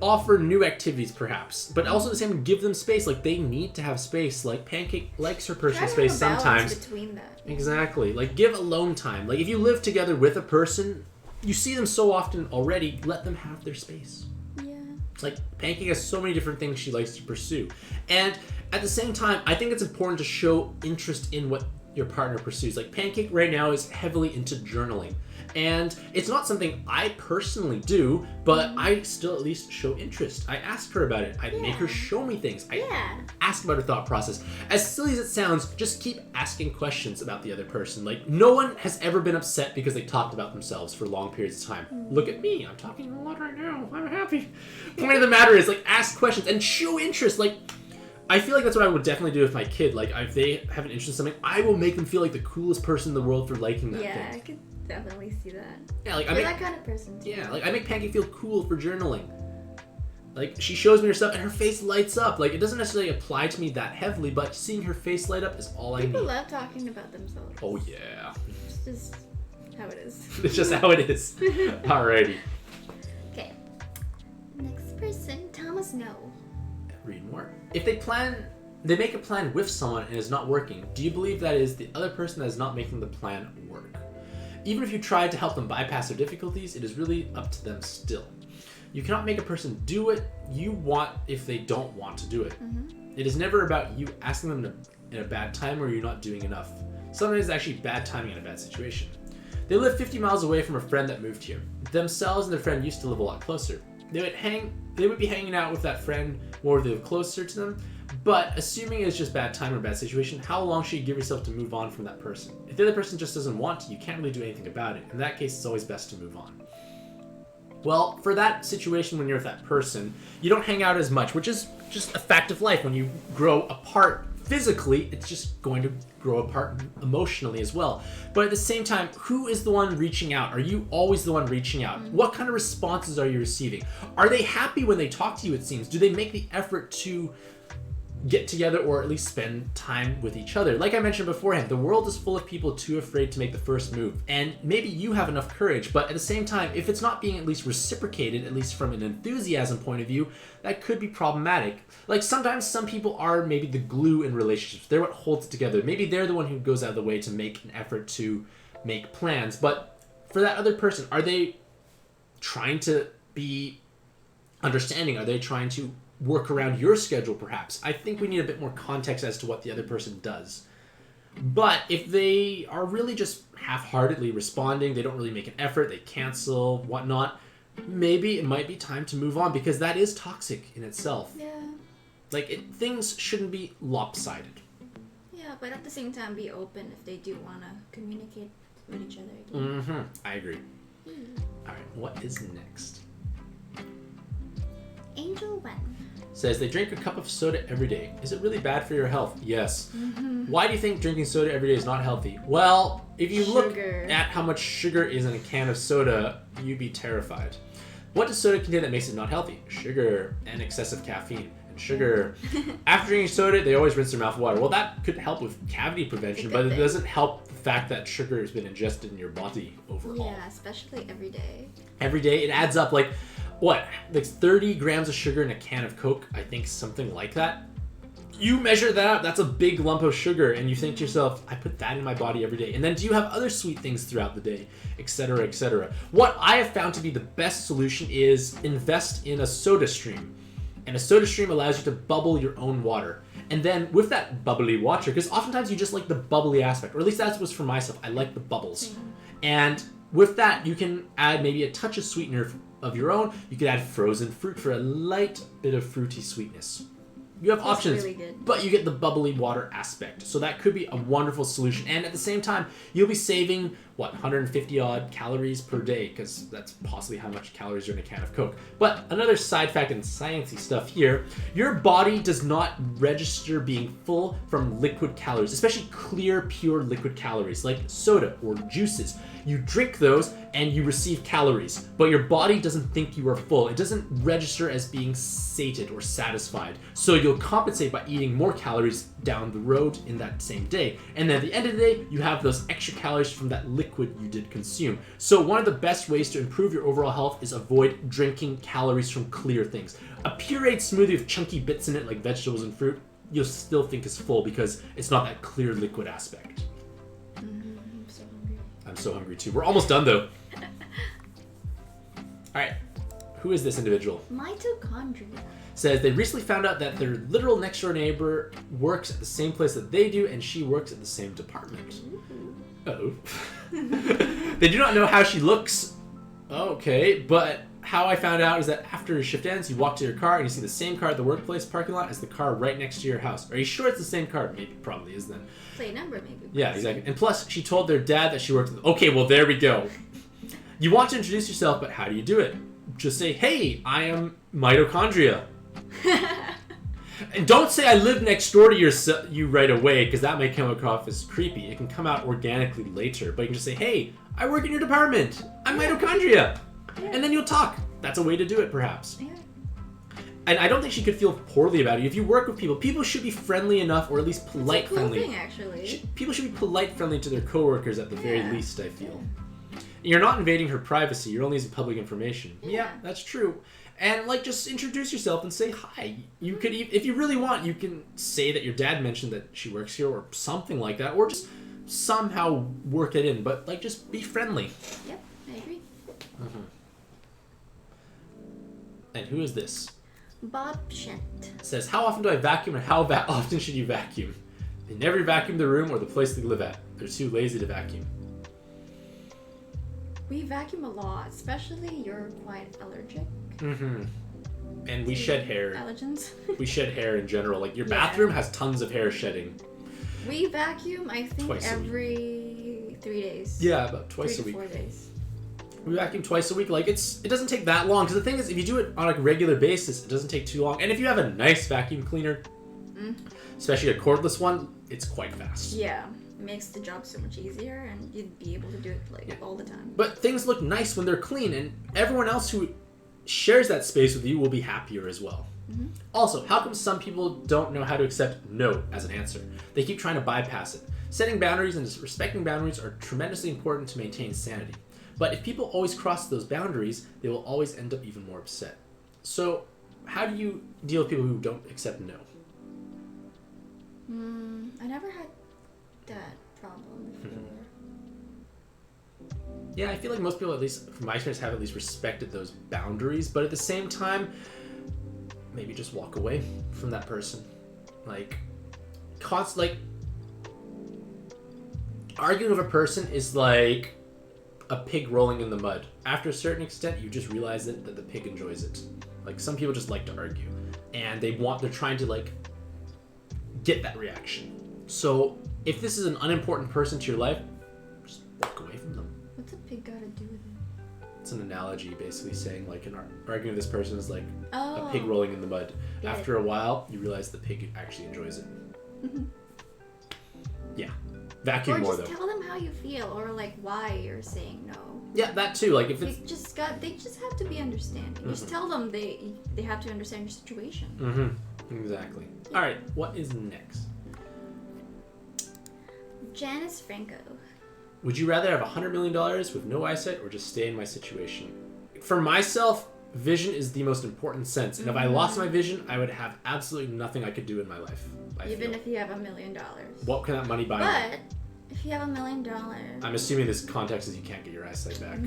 Speaker 1: offer new activities perhaps, but also at the same time give them space. They need to have space. Pancake likes her personal space sometimes.
Speaker 2: Between that.
Speaker 1: Exactly. Give alone time. If you live together with a person, you see them so often already, let them have their space.
Speaker 2: Yeah.
Speaker 1: Pancake has so many different things she likes to pursue. And at the same time, I think it's important to show interest in what your partner pursues. Pancake right now is heavily into journaling. And it's not something I personally do, but I still at least show interest. I ask her about it. I make her show me things. I ask about her thought process. As silly as it sounds, just keep asking questions about the other person. No one has ever been upset because they talked about themselves for long periods of time. Look at me. I'm talking a lot right now. I'm happy. Point of the matter is, ask questions and show interest. I feel like that's what I would definitely do with my kid. If they have an interest in something, I will make them feel like the coolest person in the world for liking that thing.
Speaker 2: Yeah, I could definitely see that.
Speaker 1: Yeah,
Speaker 2: You're that kind of person too.
Speaker 1: Yeah, I make Pancake feel cool for journaling. She shows me her stuff and her face lights up. It doesn't necessarily apply to me that heavily, but seeing her face light up is all I need.
Speaker 2: People love talking about themselves.
Speaker 1: Oh yeah.
Speaker 2: It's just how it is.
Speaker 1: It's just how it is. Alrighty.
Speaker 2: Okay. Next person, Thomas No.
Speaker 1: Read more. If they plan they make a plan with someone and it's not working, do you believe that is the other person that is not making the plan work? Even if you try to help them bypass their difficulties, it is really up to them still. You cannot make a person do what you want if they don't want to do it. It is never about you asking them in a bad time or you're not doing enough. Sometimes it's actually bad timing in a bad situation. They live 50 miles away from a friend that moved here. Themselves and their friend used to live a lot closer. They would be hanging out with that friend more if they live closer to them, but assuming it's just bad time or bad situation, how long should you give yourself to move on from that person? If the other person just doesn't want to, you can't really do anything about it. In that case, it's always best to move on. Well, for that situation when you're with that person, you don't hang out as much, which is just a fact of life. When you grow apart physically, it's just going to grow apart emotionally as well. But at the same time, who is the one reaching out? Are you always the one reaching out? What kind of responses are you receiving? Are they happy when they talk to you, it seems? Do they make the effort to get together or at least spend time with each other? Like I mentioned beforehand, the world is full of people too afraid to make the first move. And maybe you have enough courage, but at the same time, if it's not being at least reciprocated, at least from an enthusiasm point of view, that could be problematic. Like sometimes some people are maybe the glue in relationships. They're what holds it together. Maybe they're the one who goes out of the way to make an effort to make plans. But for that other person, are they trying to be understanding? Are they trying to work around your schedule, perhaps? I think we need a bit more context as to what the other person does. But if they are really just half-heartedly responding, they don't really make an effort, they cancel, whatnot, maybe it might be time to move on, because that is toxic in itself.
Speaker 2: Yeah.
Speaker 1: Like, things shouldn't be lopsided.
Speaker 2: Yeah, but at the same time, be open if they do want to communicate with each other again.
Speaker 1: I agree. Alright, what is next?
Speaker 2: Angel Wen
Speaker 1: Says they drink a cup of soda every day. Is it really bad for your health? Yes. Why do you think drinking soda every day is not healthy? Well, if you look at how much sugar is in a can of soda, you'd be terrified. What does soda contain that makes it not healthy? Sugar and excessive caffeine. And sugar. After drinking soda, they always rinse their mouth with water. Well, that could help with cavity prevention, but it doesn't help the fact that sugar has been ingested in your body overall.
Speaker 2: Yeah, especially every day.
Speaker 1: Every day, it adds up like 30 grams of sugar in a can of Coke, I think, something like that. You measure that out, that's a big lump of sugar, and you think to yourself, I put that in my body every day. And then do you have other sweet things throughout the day, etc., etc. What I have found to be the best solution is invest in a soda stream. And a soda stream allows you to bubble your own water. And then with that bubbly water, because oftentimes you just like the bubbly aspect, or at least that was for myself, I like the bubbles. And with that, you can add maybe a touch of sweetener of your own. You could add frozen fruit for a light bit of fruity sweetness. You have options,
Speaker 2: really good.
Speaker 1: But you get the bubbly water aspect. So that could be a wonderful solution. And at the same time, you'll be saving, 150 odd calories per day, because that's possibly how much calories are in a can of Coke. But another side fact and sciencey stuff here, your body does not register being full from liquid calories, especially clear, pure liquid calories, like soda or juices. You drink those and you receive calories, but your body doesn't think you are full. It doesn't register as being sated or satisfied. So you'll compensate by eating more calories down the road in that same day. And then at the end of the day, you have those extra calories from that liquid you did consume. So one of the best ways to improve your overall health is avoid drinking calories from clear things. A pureed smoothie with chunky bits in it like vegetables and fruit, you'll still think is full because it's not that clear liquid aspect.
Speaker 2: I'm so hungry.
Speaker 1: I'm so hungry too. We're almost done though. Alright, who is this individual?
Speaker 2: Mitochondria.
Speaker 1: Says they recently found out that their literal next door neighbor works at the same place that they do, and she works at the same department. Oh. They do not know how she looks. Okay, but how I found out is that after your shift ends, you walk to your car and you see the same car at the workplace parking lot as the car right next to your house. Are you sure it's the same car? Maybe, probably is then.
Speaker 2: Plate number, maybe.
Speaker 1: Yeah, exactly. And plus, she told their dad that she worked with... Okay, well, there we go. You want to introduce yourself, but how do you do it? Just say, hey, I am mitochondria. And don't say I live next door to you right away, because that may come across as creepy. It can come out organically later, but you can just say, hey, I work in your department. I'm mitochondria. Yeah. And then you'll talk. That's a way to do it, perhaps. Yeah. And I don't think she could feel poorly about it. If you work with people, people should be friendly enough, or at least polite
Speaker 2: it's a cool
Speaker 1: friendly.
Speaker 2: Thing, actually.
Speaker 1: People should be polite friendly to their coworkers at the very least, I feel. You're not invading her privacy. You're only using public information. Yeah, that's true. And, like, just introduce yourself and say hi. You could, if you really want, you can say that your dad mentioned that she works here or something like that. Or just somehow work it in. But, like, just be friendly.
Speaker 2: Yep, I agree.
Speaker 1: Mm-hmm. And who is this?
Speaker 2: Bob Shent.
Speaker 1: Says, how often do I vacuum and how often should you vacuum? They never vacuum the room or the place they live at. They're too lazy to vacuum.
Speaker 2: We vacuum a lot, especially you're quite allergic.
Speaker 1: Mm-hmm. And we shed hair.
Speaker 2: Allergens.
Speaker 1: We shed hair in general. Like, your bathroom has tons of hair shedding.
Speaker 2: We vacuum, I think,
Speaker 1: Twice
Speaker 2: every 3 days.
Speaker 1: Yeah, about twice a
Speaker 2: 3
Speaker 1: week.
Speaker 2: to 4 days.
Speaker 1: We vacuum twice a week. Like, it doesn't take that long. Because the thing is, if you do it on a regular basis, it doesn't take too long. And if you have a nice vacuum cleaner, especially a cordless one, it's quite fast.
Speaker 2: Yeah. It makes the job so much easier, and you'd be able to do it, all the time.
Speaker 1: But things look nice when they're clean, and everyone else who shares that space with you will be happier as well. Mm-hmm. Also, how come some people don't know how to accept no as an answer? They keep trying to bypass it. Setting boundaries and respecting boundaries are tremendously important to maintain sanity. But if people always cross those boundaries, they will always end up even more upset. So, how do you deal with people who don't accept no?
Speaker 2: I never had that problem before.
Speaker 1: Yeah, I feel like most people, at least from my experience, have at least respected those boundaries. But at the same time, maybe just walk away from that person. Arguing with a person is like a pig rolling in the mud. After a certain extent, you just realize that the pig enjoys it. Like, some people just like to argue, and they're trying to get that reaction. So if this is an unimportant person to your life, just walk away from them.
Speaker 2: What's a pig got to do with it?
Speaker 1: It's an analogy, basically saying arguing with this person is like
Speaker 2: a
Speaker 1: pig rolling in the mud.
Speaker 2: Yeah.
Speaker 1: After a while, you realize the pig actually enjoys it.
Speaker 2: Mm-hmm.
Speaker 1: Yeah. Vacuum more, though.
Speaker 2: Or just tell them how you feel, or why you're saying no.
Speaker 1: Yeah, that too. Like, if it's...
Speaker 2: They just have to be understanding. Mm-hmm. Just tell them they have to understand your situation.
Speaker 1: Mm-hmm. Exactly. Yeah. All right, what is next?
Speaker 2: Janice Franco.
Speaker 1: Would you rather have $100 million with no eyesight or just stay in my situation? For myself, vision is the most important sense. And if I lost my vision, I would have absolutely nothing I could do in my life.
Speaker 2: Even if you have $1 million.
Speaker 1: What can that money buy?
Speaker 2: But if you have $1 million...
Speaker 1: I'm assuming this context is you can't get your eyesight back.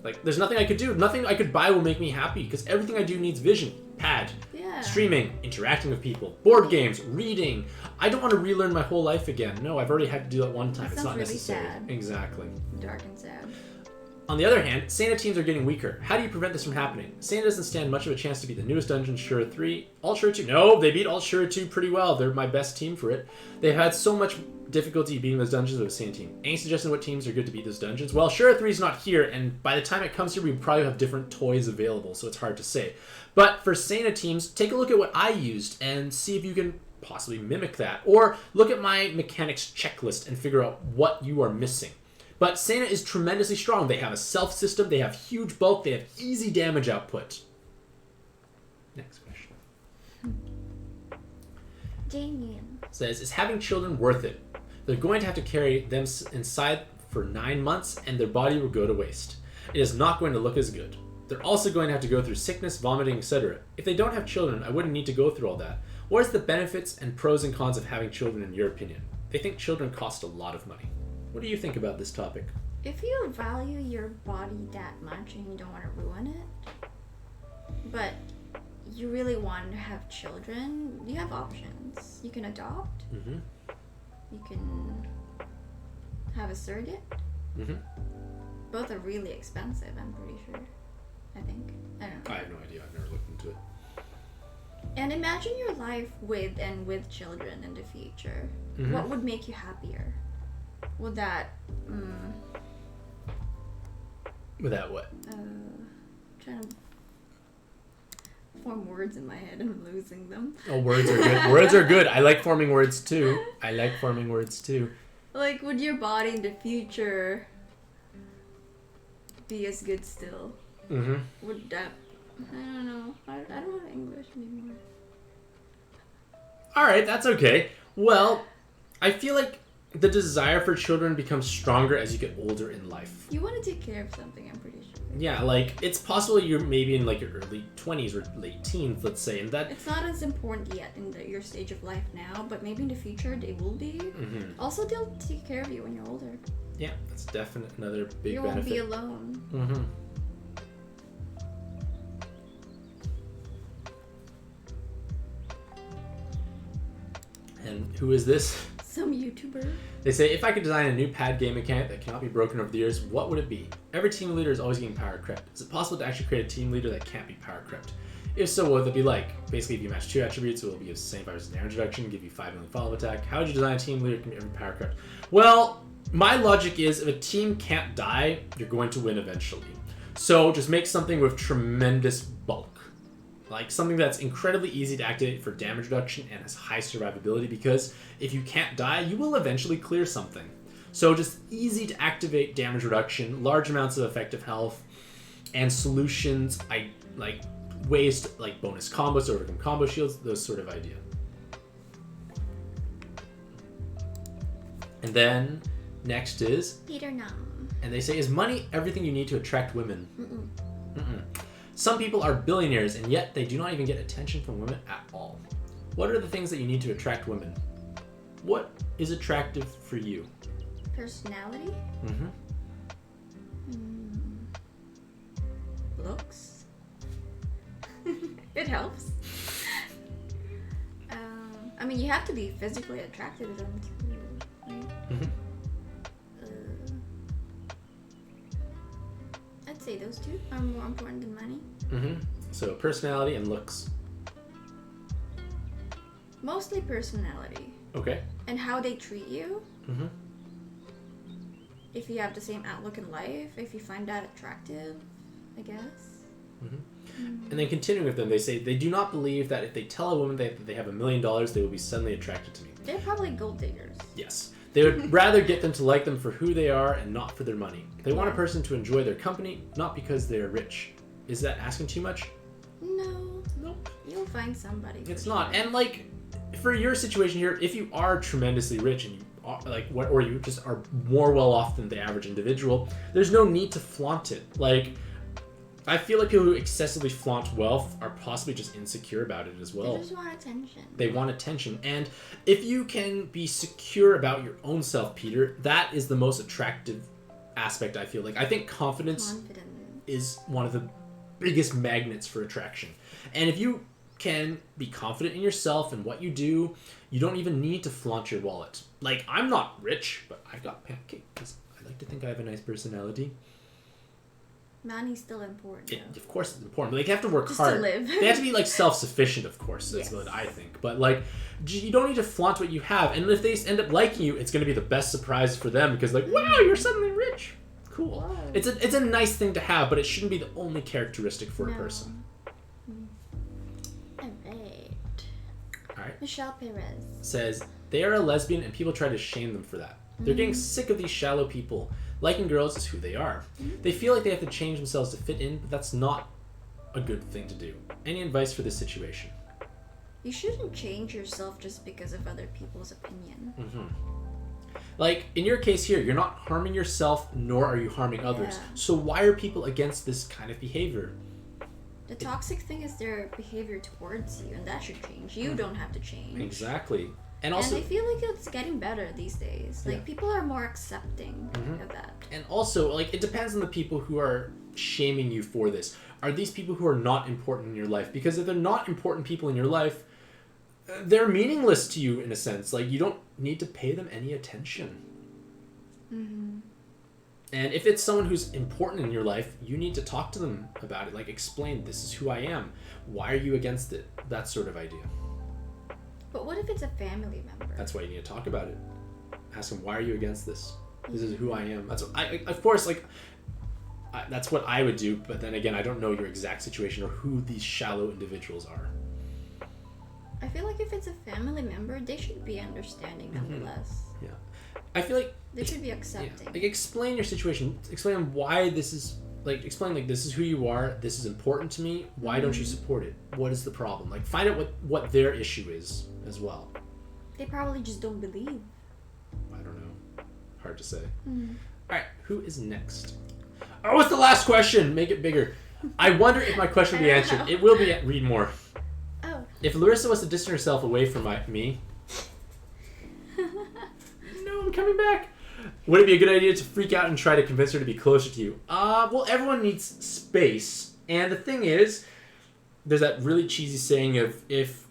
Speaker 1: Like, there's nothing I could do. Nothing I could buy will make me happy because everything I do needs vision. Pad.
Speaker 2: Yeah.
Speaker 1: Streaming. Interacting with people. Board games. Reading. I don't want to relearn my whole life again. No, I've already had to do that one time. It's not
Speaker 2: really
Speaker 1: necessary.
Speaker 2: Sad.
Speaker 1: Exactly.
Speaker 2: Dark and sad.
Speaker 1: On the other hand, Santa teams are getting weaker. How do you prevent this from happening? Santa doesn't stand much of a chance to beat the newest dungeon, Shura 3. Alt Shura 2? No, they beat Alt Shura 2 pretty well. They're my best team for it. They've had so much difficulty beating those dungeons with a Santa team. Any suggestion what teams are good to beat those dungeons? Well, Shura 3 is not here, and by the time it comes here, we probably have different toys available, so it's hard to say. But for Santa teams, take a look at what I used and see if you can possibly mimic that. Or look at my mechanics checklist and figure out what you are missing. But Santa is tremendously strong. They have a self system, they have huge bulk, they have easy damage output. Next question.
Speaker 2: Damien
Speaker 1: says, is having children worth it? They're going to have to carry them inside for 9 months and their body will go to waste. It is not going to look as good. They're also going to have to go through sickness, vomiting, etc. If they don't have children, I wouldn't need to go through all that. What is the benefits and pros and cons of having children in your opinion? They think children cost a lot of money. What do you think about this topic?
Speaker 2: If you value your body that much and you don't want to ruin it, but you really want to have children, you have options. You can adopt.
Speaker 1: Mm-hmm.
Speaker 2: You can have a surrogate.
Speaker 1: Mm-hmm.
Speaker 2: Both are really expensive, I'm pretty sure. I think. I don't know.
Speaker 1: I have no idea. I've never looked into it.
Speaker 2: And imagine your life with children in the future.
Speaker 1: Mm-hmm.
Speaker 2: What would make you happier? Would that...
Speaker 1: With that what?
Speaker 2: Trying to form words in my head and I'm losing them.
Speaker 1: Oh, words are good. Words are good. I like forming words too.
Speaker 2: Like, would your body in the future be as good still?
Speaker 1: Mm-hmm.
Speaker 2: Would that... I don't know. I don't have English anymore.
Speaker 1: Alright, that's okay. Well, I feel like the desire for children becomes stronger as you get older in life.
Speaker 2: You want to take care of something, I'm pretty sure.
Speaker 1: Yeah, like, it's possible you're maybe in, like, your early 20s or late teens, let's say, and that...
Speaker 2: It's not as important yet in your stage of life now, but maybe in the future they will be.
Speaker 1: Mm-hmm.
Speaker 2: Also, they'll take care of you when you're older.
Speaker 1: Yeah, that's definitely another big benefit.
Speaker 2: You won't be alone.
Speaker 1: Mm-hmm. And who is this?
Speaker 2: Some YouTuber.
Speaker 1: They say, if I could design a new pad game mechanic that cannot be broken over the years, what would it be? Every team leader is always getting power crept. Is it possible to actually create a team leader that can't be power crept? If so, what would it be like? Basically, if you match 2 attributes, it will be a 75% damage reduction, give you 5 million follow attack. How would you design a team leader that can be every power crept? Well, my logic is if a team can't die, you're going to win eventually. So just make something with tremendous bulk. Like something that's incredibly easy to activate for damage reduction and has high survivability, because if you can't die, you will eventually clear something. So just easy to activate damage reduction, large amounts of effective health, and solutions, like ways to, like bonus combos to overcome combo shields, those sort of idea. And then next is
Speaker 2: Peter Nam.
Speaker 1: And they say, is money everything you need to attract women?
Speaker 2: Mm-mm.
Speaker 1: Mm-mm. Some people are billionaires, and yet they do not even get attention from women at all. What are the things that you need to attract women? What is attractive for you?
Speaker 2: Personality? Looks? It helps. I mean, you have to be physically attracted to them too, right? I'd say those two are more important than money.
Speaker 1: So personality and looks.
Speaker 2: Mostly personality.
Speaker 1: Okay.
Speaker 2: And how they treat you. If you have the same outlook in life, if you find that attractive, I guess.
Speaker 1: And then continuing with them, they say they do not believe that if they tell a woman that they have $1 million, they will be suddenly attracted to me.
Speaker 2: They're probably gold diggers.
Speaker 1: Yes. They would rather get them to like them for who they are and not for their money. They want a person to enjoy their company, not because they're rich. Is that asking too much?
Speaker 2: No.
Speaker 1: Nope.
Speaker 2: You'll find somebody.
Speaker 1: It's not. And like, for your situation here, if you are tremendously rich and you are, or you just are more well off than the average individual, there's no need to flaunt it. Like, I feel like people who excessively flaunt wealth are possibly just insecure about it as well.
Speaker 2: They just want attention.
Speaker 1: They want attention. And if you can be secure about your own self, Peter, that is the most attractive aspect, I feel like. I think confidence is one of the biggest magnets for attraction. And if you can be confident in yourself and what you do, you don't even need to flaunt your wallet. Like, I'm not rich, but I've got Pancaakke because I like to think I have a nice personality.
Speaker 2: Money's still important.
Speaker 1: Of course it's important. But they have to work
Speaker 2: just
Speaker 1: hard.
Speaker 2: To live.
Speaker 1: They have to be like self-sufficient, of course. That's what I think. But like, you don't need to flaunt what you have. And if they end up liking you, it's going to be the best surprise for them because like, wow, you're suddenly rich. Cool. Whoa. It's a nice thing to have, but it shouldn't be the only characteristic for a person. All right.
Speaker 2: Michelle Perez
Speaker 1: says they are a lesbian and people try to shame them for that. They're getting sick of these shallow people. Liking girls is who they are. They feel like they have to change themselves to fit in, but that's not a good thing to do. Any advice for this situation?
Speaker 2: You shouldn't change yourself just because of other people's opinion.
Speaker 1: Like, in your case here, you're not harming yourself, nor are you harming others. So why are people against this kind of behavior?
Speaker 2: The toxic thing is their behavior towards you, and that should change. You don't have to change.
Speaker 1: Exactly. And also,
Speaker 2: I feel like it's getting better these days. Like, people are more accepting of that.
Speaker 1: And also, like, it depends on the people who are shaming you for this. Are these people who are not important in your life? Because if they're not important people in your life, they're meaningless to you in a sense. Like, you don't need to pay them any attention. And if it's someone who's important in your life, you need to talk to them about it. Like, explain, this is who I am. Why are you against it? That sort of idea.
Speaker 2: But what if it's a family member?
Speaker 1: That's why you need to talk about it. Ask them, why are you against this? This is who I am. That's what of course, like, that's what I would do. But then again, I don't know your exact situation or who these shallow individuals are.
Speaker 2: I feel like if it's a family member, they should be understanding nonetheless.
Speaker 1: Yeah. I feel like
Speaker 2: they should be accepting.
Speaker 1: Yeah. Like, explain your situation. Explain why this is, like, explain, like, this is who you are. This is important to me. Why don't you support it? What is the problem? Like, find out what their issue is as well.
Speaker 2: They probably just don't believe.
Speaker 1: I don't know. Hard to say. All right. Who is next? Oh, it's the last question. Make it bigger. I wonder if my question will be answered. It will be. Read more.
Speaker 2: Oh.
Speaker 1: If Larissa was to distance herself away from me. No, I'm coming back. Would it be a good idea to freak out and try to convince her to be closer to you? Well, everyone needs space. And the thing is, there's that really cheesy saying of if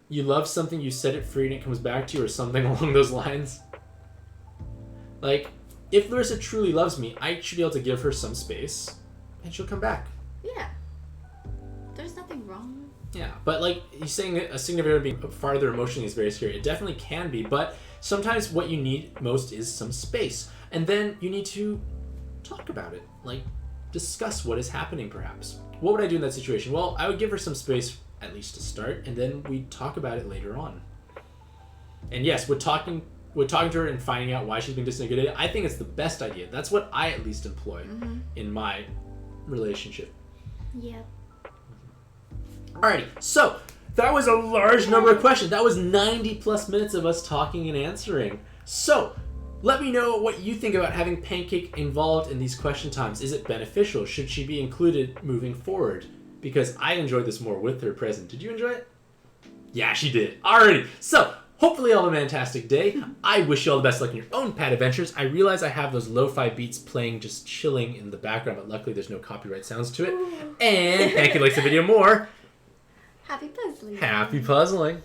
Speaker 1: you love something, you set it free and it comes back to you, or something along those lines. Like, if Larissa truly loves me, I should be able to give her some space, and she'll come back.
Speaker 2: Yeah. There's nothing wrong.
Speaker 1: Yeah, but like, you're saying a significant other being farther emotionally is very scary. It definitely can be, but sometimes what you need most is some space. And then you need to talk about it. Like, discuss what is happening, perhaps. What would I do in that situation? Well, I would give her some space, at least to start, and then we'd talk about it later on. And yes, with talking to her and finding out why she's being distant a good idea, I think it's the best idea. That's what I at least employ in my relationship.
Speaker 2: Yep.
Speaker 1: Alrighty, so that was a large number of questions. That was 90 plus minutes of us talking and answering. So let me know what you think about having Pancake involved in these question times. Is it beneficial? Should she be included moving forward? Because I enjoyed this more with her present. Did you enjoy it? Yeah, she did. Alrighty, so hopefully you all have a fantastic day. I wish you all the best luck in your own pad adventures. I realize I have those lo-fi beats playing just chilling in the background, but luckily there's no copyright sounds to it. And Pancake likes the video more.
Speaker 2: Happy puzzling.
Speaker 1: Happy puzzling.